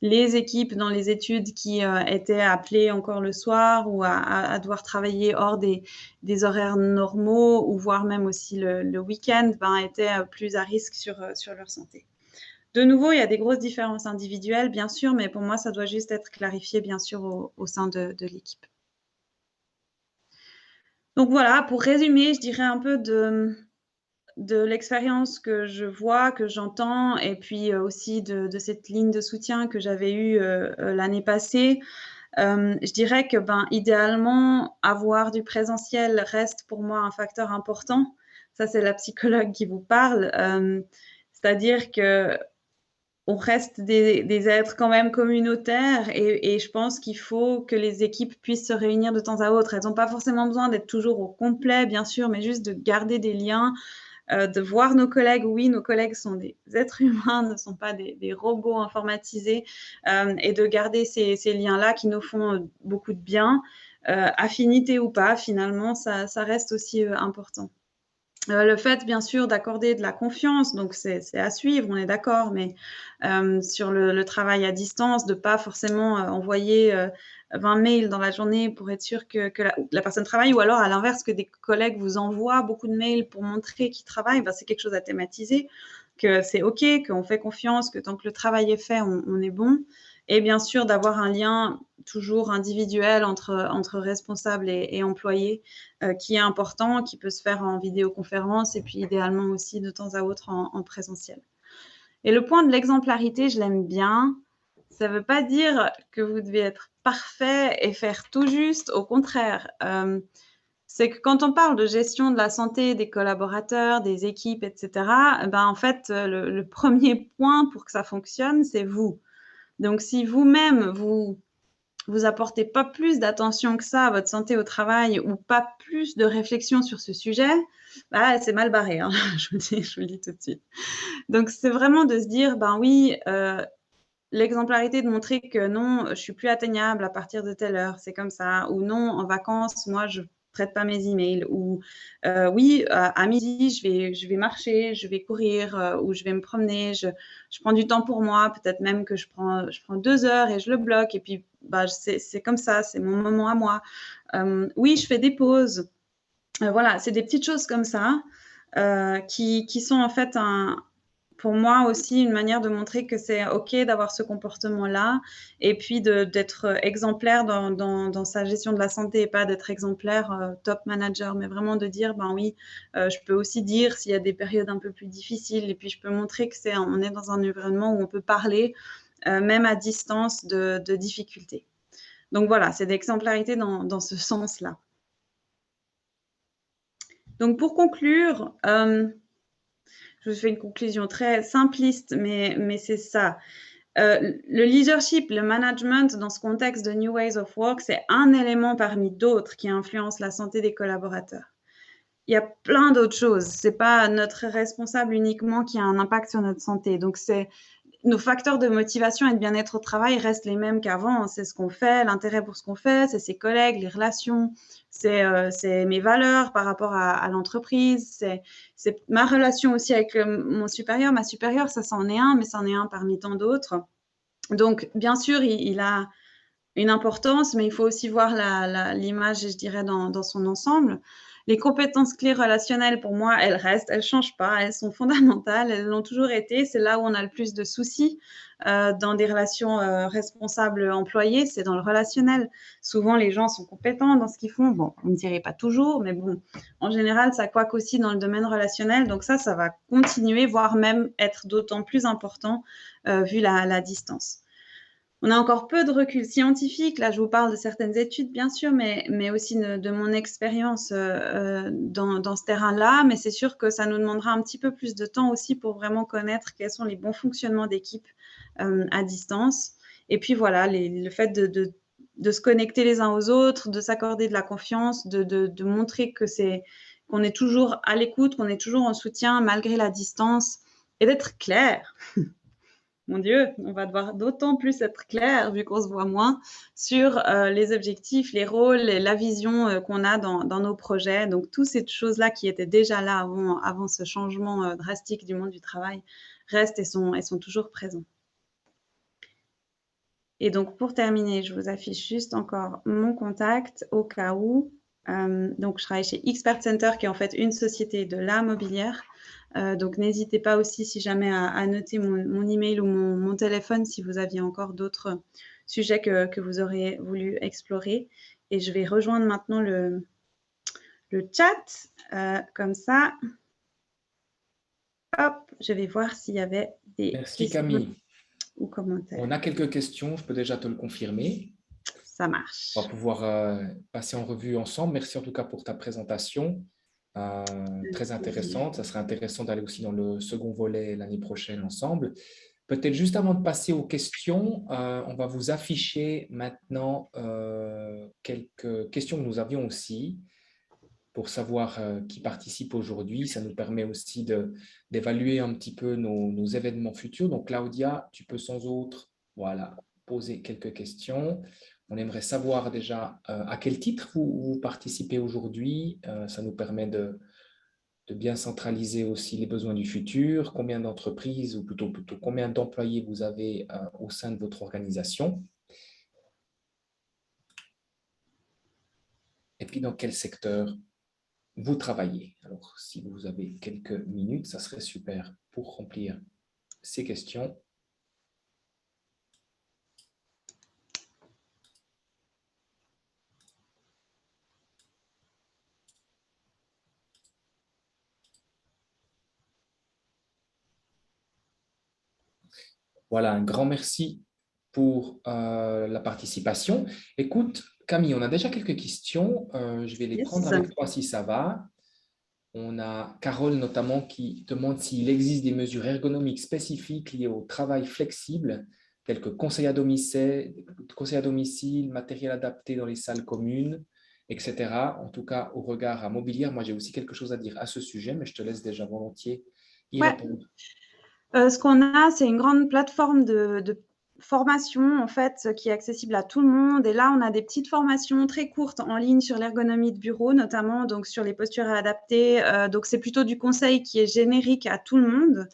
Les équipes dans les études qui étaient appelées encore le soir ou à devoir travailler hors des horaires normaux ou voire même aussi le week-end, étaient plus à risque sur leur santé. De nouveau, il y a des grosses différences individuelles, bien sûr, mais pour moi, ça doit juste être clarifié, bien sûr, au sein de l'équipe. Donc voilà, pour résumer, je dirais un peu de l'expérience que je vois, que j'entends et puis aussi de cette ligne de soutien que j'avais eue l'année passée. Je dirais que idéalement, avoir du présentiel reste pour moi un facteur important. Ça, c'est la psychologue qui vous parle. C'est-à-dire que on reste des êtres quand même communautaires et je pense qu'il faut que les équipes puissent se réunir de temps à autre. Elles n'ont pas forcément besoin d'être toujours au complet, bien sûr, mais juste de garder des liens, de voir nos collègues. Oui, nos collègues sont des êtres humains, ne sont pas des robots informatisés, et de garder ces liens-là qui nous font beaucoup de bien. Affinité ou pas, finalement, ça reste aussi important. Le fait, bien sûr, d'accorder de la confiance, donc c'est à suivre, on est d'accord, mais sur le travail à distance, de ne pas forcément envoyer 20 mails dans la journée pour être sûr que la personne travaille, ou alors à l'inverse, que des collègues vous envoient beaucoup de mails pour montrer qu'ils travaillent, c'est quelque chose à thématiser, que c'est OK, qu'on fait confiance, que tant que le travail est fait, on est bon. Et bien sûr, d'avoir un lien toujours individuel entre responsable et employé, qui est important, qui peut se faire en vidéoconférence et puis idéalement aussi de temps à autre en présentiel. Et le point de l'exemplarité, je l'aime bien. Ça ne veut pas dire que vous devez être parfait et faire tout juste. Au contraire, c'est que quand on parle de gestion de la santé des collaborateurs, des équipes, etc., en fait, le premier point pour que ça fonctionne, c'est vous. Donc, si vous-même, vous apportez pas plus d'attention que ça à votre santé au travail ou pas plus de réflexion sur ce sujet, c'est mal barré, hein, je vous le dis tout de suite. Donc, c'est vraiment de se dire, oui, l'exemplarité de montrer que non, je suis plus atteignable à partir de telle heure, c'est comme ça, ou non, en vacances, moi, je traite pas mes emails, ou oui, à midi, je vais marcher, je vais courir, ou je vais me promener, je prends du temps pour moi, peut-être même que je prends 2 heures et je le bloque, et puis c'est comme ça, c'est mon moment à moi. Oui, je fais des pauses. Voilà, c'est des petites choses comme ça qui sont en fait pour moi aussi une manière de montrer que c'est OK d'avoir ce comportement-là et puis d'être exemplaire dans sa gestion de la santé et pas d'être exemplaire top manager, mais vraiment de dire, oui, je peux aussi dire s'il y a des périodes un peu plus difficiles et puis je peux montrer que on est dans un environnement où on peut parler, même à distance, de difficultés. Donc voilà, c'est l'exemplarité dans ce sens-là. Donc pour conclure, je vous fais une conclusion très simpliste, mais c'est ça. Le leadership, le management dans ce contexte de New Ways of Work, c'est un élément parmi d'autres qui influence la santé des collaborateurs. Il y a plein d'autres choses. Ce n'est pas notre responsable uniquement qui a un impact sur notre santé. Donc, nos facteurs de motivation et de bien-être au travail restent les mêmes qu'avant. C'est ce qu'on fait, l'intérêt pour ce qu'on fait, c'est ses collègues, les relations, c'est mes valeurs par rapport à l'entreprise, c'est ma relation aussi avec mon supérieur. Ma supérieure, ça c'en est un, mais c'en est un parmi tant d'autres. Donc, bien sûr, il a une importance, mais il faut aussi voir l'image, je dirais, dans son ensemble. Les compétences clés relationnelles, pour moi, elles restent, elles ne changent pas, elles sont fondamentales, elles l'ont toujours été. C'est là où on a le plus de soucis dans des relations responsables employés, c'est dans le relationnel. Souvent, les gens sont compétents dans ce qu'ils font. Bon, vous ne direz pas toujours, mais bon, en général, ça coince aussi dans le domaine relationnel. Donc ça va continuer, voire même être d'autant plus important vu la distance. On a encore peu de recul scientifique. Là, je vous parle de certaines études, bien sûr, mais aussi de mon expérience dans ce terrain-là. Mais c'est sûr que ça nous demandera un petit peu plus de temps aussi pour vraiment connaître quels sont les bons fonctionnements d'équipe à distance. Et puis voilà, le fait de se connecter les uns aux autres, de s'accorder de la confiance, de montrer qu'on est toujours à l'écoute, qu'on est toujours en soutien malgré la distance, et d'être clair. Mon Dieu, on va devoir d'autant plus être clair, vu qu'on se voit moins, sur les objectifs, les rôles, et la vision qu'on a dans nos projets. Donc, toutes ces choses-là qui étaient déjà là avant ce changement drastique du monde du travail restent et sont toujours présents. Et donc, pour terminer, je vous affiche juste encore mon contact au cas où. Donc, je travaille chez Expert Center, qui est en fait une société de la mobilière. Donc, n'hésitez pas aussi, si jamais, à noter mon email ou mon téléphone si vous aviez encore d'autres sujets que vous auriez voulu explorer. Et je vais rejoindre maintenant le chat, comme ça. Hop, je vais voir s'il y avait des Merci questions Camille. ou commentaires. On a quelques questions, je peux déjà te le confirmer. Ça marche. On va pouvoir passer en revue ensemble. Merci en tout cas pour ta présentation, très intéressante. Ça serait intéressant d'aller aussi dans le second volet l'année prochaine ensemble. Peut-être juste avant de passer aux questions, on va vous afficher maintenant quelques questions que nous avions aussi pour savoir qui participe aujourd'hui. Ça nous permet aussi d'évaluer un petit peu nos événements futurs. Donc, Claudia, tu peux sans autre poser quelques questions. On aimerait savoir déjà à quel titre vous participez aujourd'hui. Ça nous permet de bien centraliser aussi les besoins du futur, combien d'entreprises ou plutôt combien d'employés vous avez au sein de votre organisation. Et puis, dans quel secteur vous travaillez. Alors, si vous avez quelques minutes, ça serait super pour remplir ces questions. Voilà, un grand merci pour la participation. Écoute, Camille, on a déjà quelques questions. Je vais les prendre Yes. avec toi si ça va. On a Carole notamment qui demande s'il existe des mesures ergonomiques spécifiques liées au travail flexible, telles que conseil à domicile, matériel adapté dans les salles communes, etc. En tout cas, au regard à Mobilière, moi j'ai aussi quelque chose à dire à ce sujet, mais je te laisse déjà volontiers y Ouais. répondre. Ce qu'on a, c'est une grande plateforme de formation, en fait, qui est accessible à tout le monde. Et là, on a des petites formations très courtes en ligne sur l'ergonomie de bureau, notamment donc sur les postures à adapter. Donc, c'est plutôt du conseil qui est générique à tout le monde.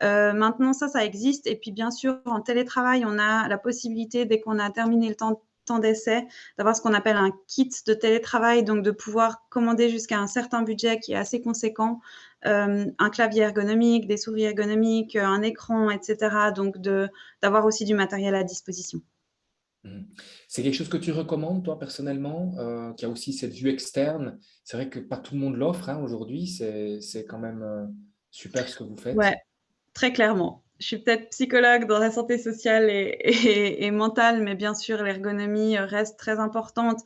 Maintenant, ça existe. Et puis, bien sûr, en télétravail, on a la possibilité, dès qu'on a terminé le temps d'essai, d'avoir ce qu'on appelle un kit de télétravail, donc de pouvoir commander jusqu'à un certain budget qui est assez conséquent, un clavier ergonomique, des souris ergonomiques, un écran, etc. Donc, d'avoir aussi du matériel à disposition. C'est quelque chose que tu recommandes, toi, personnellement, qui a aussi cette vue externe. C'est vrai que pas tout le monde l'offre aujourd'hui. C'est quand même super ce que vous faites. Ouais, très clairement. Je suis peut-être psychologue dans la santé sociale et mentale, mais bien sûr, l'ergonomie reste très importante.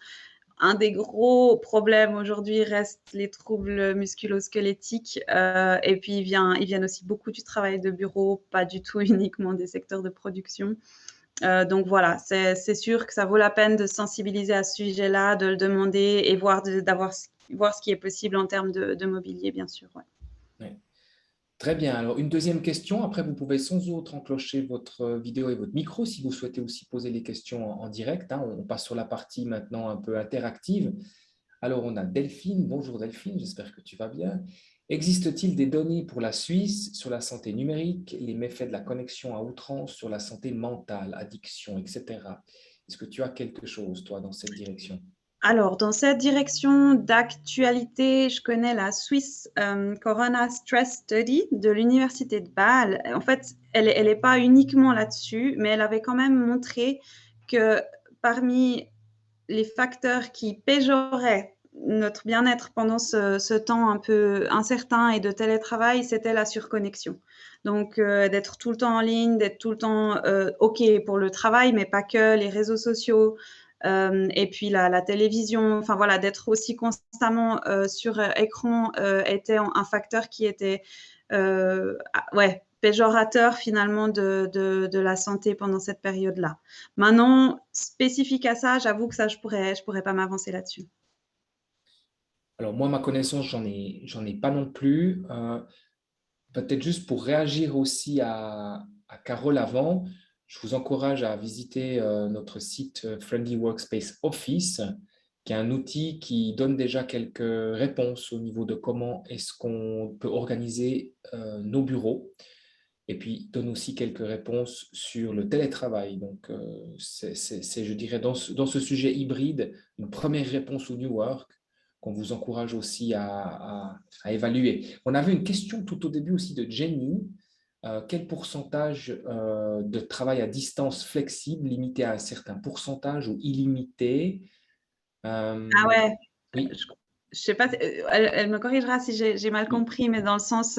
Un des gros problèmes aujourd'hui reste les troubles musculo-squelettiques. Et puis, ils viennent aussi beaucoup du travail de bureau, pas du tout uniquement des secteurs de production. Donc voilà, c'est sûr que ça vaut la peine de sensibiliser à ce sujet-là, de le demander et voir ce qui est possible en termes de mobilier, bien sûr. Ouais. Ouais. Très bien. Alors, une deuxième question. Après, vous pouvez sans autre enclencher votre vidéo et votre micro si vous souhaitez aussi poser les questions en direct. On passe sur la partie maintenant un peu interactive. Alors, on a Delphine. Bonjour Delphine, j'espère que tu vas bien. Existe-t-il des données pour la Suisse sur la santé numérique, les méfaits de la connexion à outrance sur la santé mentale, addiction, etc. Est-ce que tu as quelque chose, toi, dans cette direction? Alors, dans cette direction d'actualité, je connais la Swiss Corona Stress Study de l'Université de Bâle. En fait, elle n'est pas uniquement là-dessus, mais elle avait quand même montré que parmi les facteurs qui péjoraient notre bien-être pendant ce temps un peu incertain et de télétravail, c'était la surconnexion. Donc, d'être tout le temps en ligne, d'être tout le temps OK pour le travail, mais pas que, les réseaux sociaux, et puis la télévision, enfin voilà, d'être aussi constamment sur écran était un facteur qui était péjorateur finalement de la santé pendant cette période-là. Maintenant, spécifique à ça, j'avoue que ça, je pourrais pas m'avancer là-dessus. Alors moi, ma connaissance, j'en ai pas non plus. Peut-être juste pour réagir aussi à Carole avant, je vous encourage à visiter notre site Friendly Workspace Office, qui est un outil qui donne déjà quelques réponses au niveau de comment est-ce qu'on peut organiser nos bureaux. Et puis, donne aussi quelques réponses sur le télétravail. Donc, je dirais, dans ce sujet hybride, une première réponse au New Work qu'on vous encourage aussi à évaluer. On avait une question tout au début aussi de Jenny. Quel pourcentage de travail à distance flexible, limité à un certain pourcentage ou illimité? Ah ouais, Oui, je sais pas, elle me corrigera si j'ai mal oui, compris, mais dans le sens,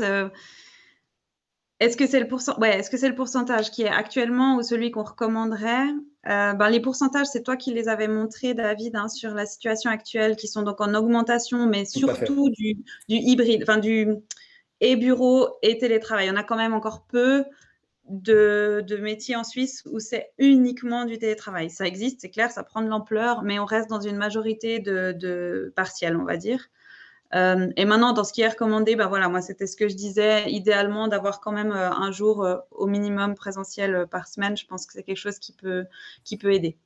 est-ce que c'est le pourcentage qui est actuellement ou celui qu'on recommanderait? Ben, les pourcentages, c'est toi qui les avais montrés, David, hein, sur la situation actuelle, qui sont donc en augmentation, mais tout à fait. surtout du hybride, enfin du et bureau et télétravail. On a quand même encore peu de métiers en Suisse où c'est uniquement du télétravail. Ça existe, c'est clair, ça prend de l'ampleur, mais on reste dans une majorité de partiels, on va dire. Et maintenant, dans ce qui est recommandé, ben voilà, moi, c'était ce que je disais, idéalement d'avoir quand même un jour au minimum présentiel par semaine. Je pense que c'est quelque chose qui peut aider.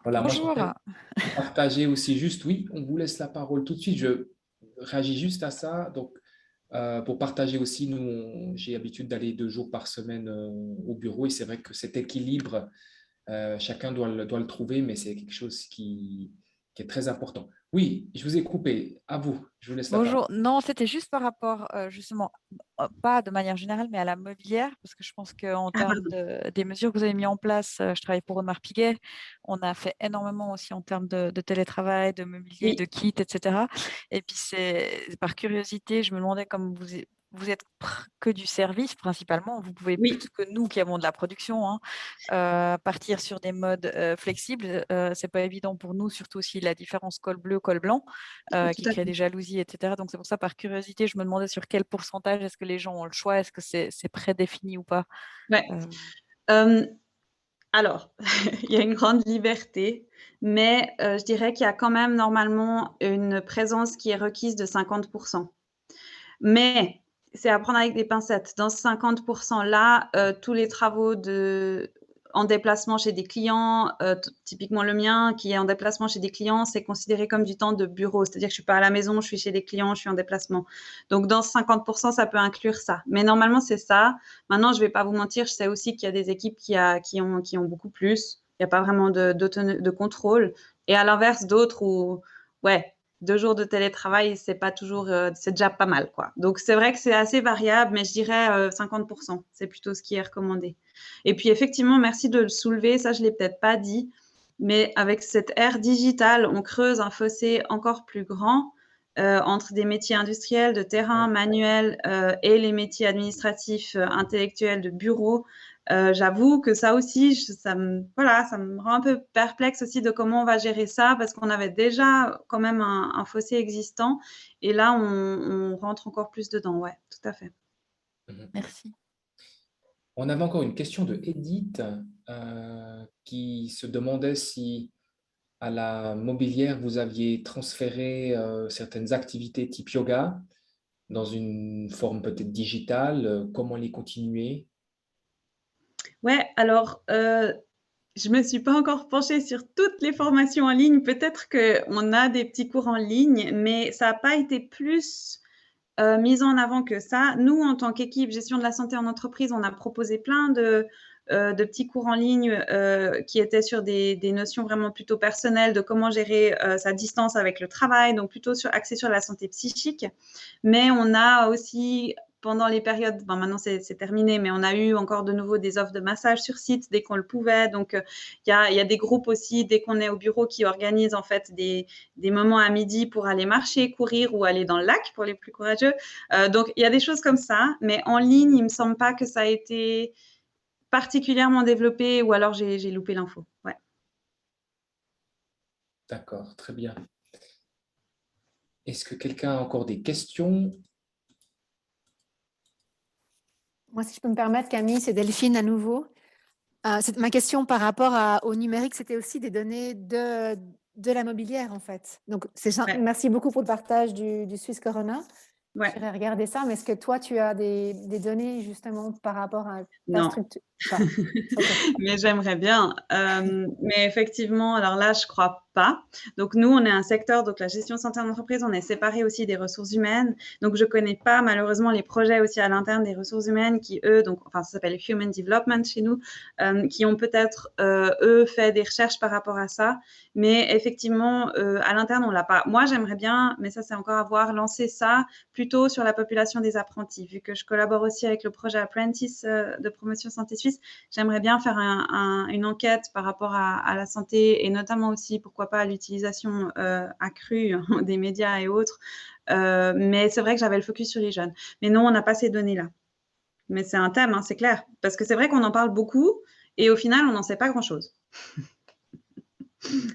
Voilà, moi, je Bonjour. voudrais partager aussi juste, oui, on vous laisse la parole tout de suite. Je réagis juste à ça. Donc, pour partager aussi, j'ai l'habitude d'aller 2 jours par semaine au bureau et c'est vrai que cet équilibre, chacun doit le trouver, mais c'est quelque chose qui est très important. Oui, je vous ai coupé. À vous, je vous laisse la parole. Bonjour. Non, c'était juste par rapport, justement, pas de manière générale, mais à la mobilière, parce que je pense qu'en Ah, termes pardon. des mesures que vous avez mises en place, je travaille pour Audemars Piguet, on a fait énormément aussi en termes de télétravail, de mobilier, Oui, de kits, etc. Et puis, c'est par curiosité, je me demandais, comme vous êtes que du service principalement, vous pouvez plus oui, que nous qui avons de la production, hein, partir sur des modes flexibles. C'est pas évident pour nous, surtout aussi la différence col bleu, col blanc, tout qui à crée fait. des jalousies, etc. Donc c'est pour ça, par curiosité, je me demandais sur quel pourcentage est-ce que les gens ont le choix, est-ce que c'est prédéfini ou pas. Ouais. Euh, Euh, alors, il y a une grande liberté, mais je dirais qu'il y a quand même normalement une présence qui est requise de 50%. Mais c'est à prendre avec des pincettes. Dans ce 50%-là, tous les travaux en déplacement chez des clients, typiquement le mien, qui est en déplacement chez des clients, c'est considéré comme du temps de bureau. C'est-à-dire que je ne suis pas à la maison, je suis chez des clients, je suis en déplacement. Donc, dans ce 50%, ça peut inclure ça. Mais normalement, c'est ça. Maintenant, je ne vais pas vous mentir, je sais aussi qu'il y a des équipes qui ont beaucoup plus. Il n'y a pas vraiment de contrôle. Et à l'inverse, d'autres où, ouais, 2 jours de télétravail, c'est pas toujours, c'est déjà pas mal, quoi. Donc c'est vrai que c'est assez variable, mais je dirais 50%, c'est plutôt ce qui est recommandé. Et puis effectivement, merci de le soulever, ça je l'ai peut-être pas dit, mais avec cette ère digitale, on creuse un fossé encore plus grand entre des métiers industriels, de terrain, manuels et les métiers administratifs, intellectuels, de bureau. J'avoue que ça aussi, voilà, ça me rend un peu perplexe aussi de comment on va gérer ça parce qu'on avait déjà quand même un fossé existant et là, on rentre encore plus dedans. Ouais, tout à fait. Mhm. Merci. On avait encore une question de Edith qui se demandait si à la mobilière, vous aviez transféré certaines activités type yoga dans une forme peut-être digitale. Comment les continuer? Ouais, alors, je me suis pas encore penchée sur toutes les formations en ligne. Peut-être qu'on a des petits cours en ligne, mais ça n'a pas été plus mise en avant que ça. Nous, en tant qu'équipe gestion de la santé en entreprise, on a proposé plein de petits cours en ligne qui étaient sur des notions vraiment plutôt personnelles de comment gérer sa distance avec le travail, donc plutôt axé sur la santé psychique. Mais on a aussi pendant les périodes, bon, maintenant c'est terminé, mais on a eu encore de nouveau des offres de massage sur site dès qu'on le pouvait. Donc, il y a des groupes aussi, dès qu'on est au bureau, qui organisent en fait des moments à midi pour aller marcher, courir ou aller dans le lac pour les plus courageux. Donc, il y a des choses comme ça, mais en ligne, il ne me semble pas que ça a été particulièrement développé ou alors j'ai loupé l'info. Ouais. D'accord, très bien. Est-ce que quelqu'un a encore des questions? Moi, si je peux me permettre, Camille, c'est Delphine à nouveau. Ma question par rapport au numérique, c'était aussi des données de la mobilière, en fait. Donc, Ouais. merci beaucoup pour le partage du Suisse Corona. Ouais. J'irai regarder ça, mais est-ce que toi, tu as des données justement par rapport à ta Non. structure? Pas. Okay. Mais j'aimerais bien. Mais effectivement, alors là, je crois pas. Donc nous, on est un secteur, donc la gestion santé en entreprise, on est séparé aussi des ressources humaines. Donc je connais pas malheureusement les projets aussi à l'interne des ressources humaines qui eux, donc enfin ça s'appelle Human Development chez nous, qui ont peut-être eux fait des recherches par rapport à ça. Mais effectivement, à l'interne, on l'a pas. Moi, j'aimerais bien, mais ça c'est encore à voir, lancer ça plutôt sur la population des apprentis, vu que je collabore aussi avec le projet Apprentice de promotion santé suisse. J'aimerais bien faire une enquête par rapport à la santé et notamment aussi, pourquoi pas, à l'utilisation accrue des médias et autres. Mais c'est vrai que j'avais le focus sur les jeunes. Mais non, on n'a pas ces données-là. Mais c'est un thème, hein, c'est clair. Parce que c'est vrai qu'on en parle beaucoup et au final, on n'en sait pas grand-chose.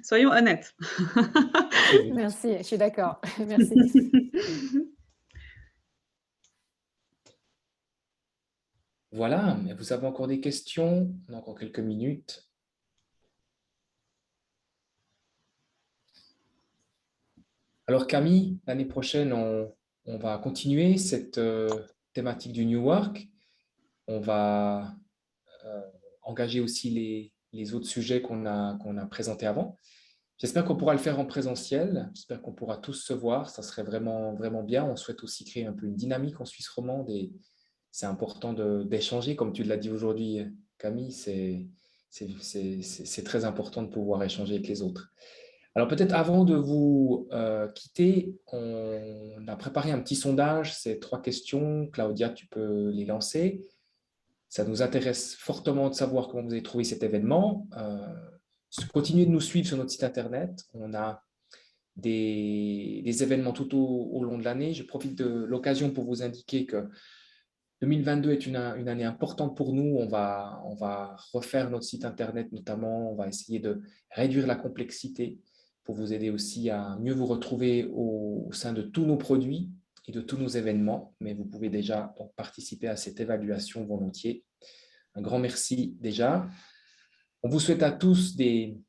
Soyons honnêtes. Merci, je suis d'accord. Merci. Voilà, vous avez encore des questions? On a encore quelques minutes. Alors Camille, l'année prochaine, on va continuer cette thématique du New Work. On va engager aussi les autres sujets qu'on a présentés avant. J'espère qu'on pourra le faire en présentiel. J'espère qu'on pourra tous se voir. Ça serait vraiment, vraiment bien. On souhaite aussi créer un peu une dynamique en Suisse romande et c'est important d'échanger. Comme tu l'as dit aujourd'hui, Camille, c'est très important de pouvoir échanger avec les autres. Alors peut-être avant de vous quitter, on a préparé un petit sondage. C'est 3 questions. Claudia, tu peux les lancer. Ça nous intéresse fortement de savoir comment vous avez trouvé cet événement. Continuez de nous suivre sur notre site internet. On a des événements tout au long de l'année. Je profite de l'occasion pour vous indiquer que 2022 est une année importante pour nous. On va refaire notre site internet notamment. On va essayer de réduire la complexité pour vous aider aussi à mieux vous retrouver au sein de tous nos produits et de tous nos événements. Mais vous pouvez déjà donc participer à cette évaluation volontiers. Un grand merci déjà. On vous souhaite à tous des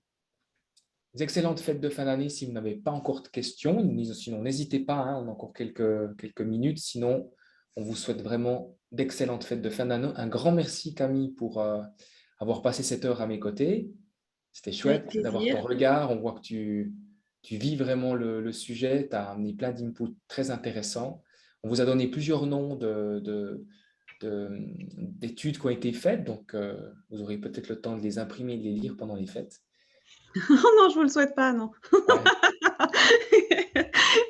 excellentes fêtes de fin d'année si vous n'avez pas encore de questions. Sinon, n'hésitez pas, hein, on a encore quelques minutes. Sinon, on vous souhaite vraiment d'excellentes fêtes de fin d'année. Un grand merci, Camille, pour avoir passé cette heure à mes côtés. C'était chouette d'avoir ton regard. On voit que tu vis vraiment le sujet. Tu as amené plein d'inputs très intéressants. On vous a donné plusieurs noms d'études qui ont été faites. Donc, vous aurez peut-être le temps de les imprimer et de les lire pendant les fêtes. Oh non, je vous le souhaite pas, non. Ouais.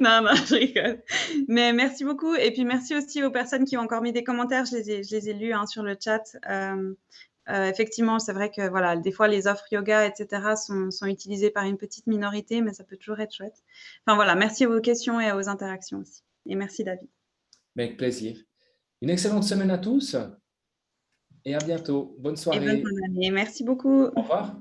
Non, je rigole. Mais merci beaucoup. Et puis, merci aussi aux personnes qui ont encore mis des commentaires. Je les ai lus hein, sur le chat. Effectivement, c'est vrai que voilà, des fois, les offres yoga, etc., sont utilisées par une petite minorité, mais ça peut toujours être chouette. Enfin, voilà, merci à vos questions et à vos interactions aussi. Et merci, David. Avec plaisir. Une excellente semaine à tous et à bientôt. Bonne soirée. Et bonne fin d'année. Merci beaucoup. Au revoir.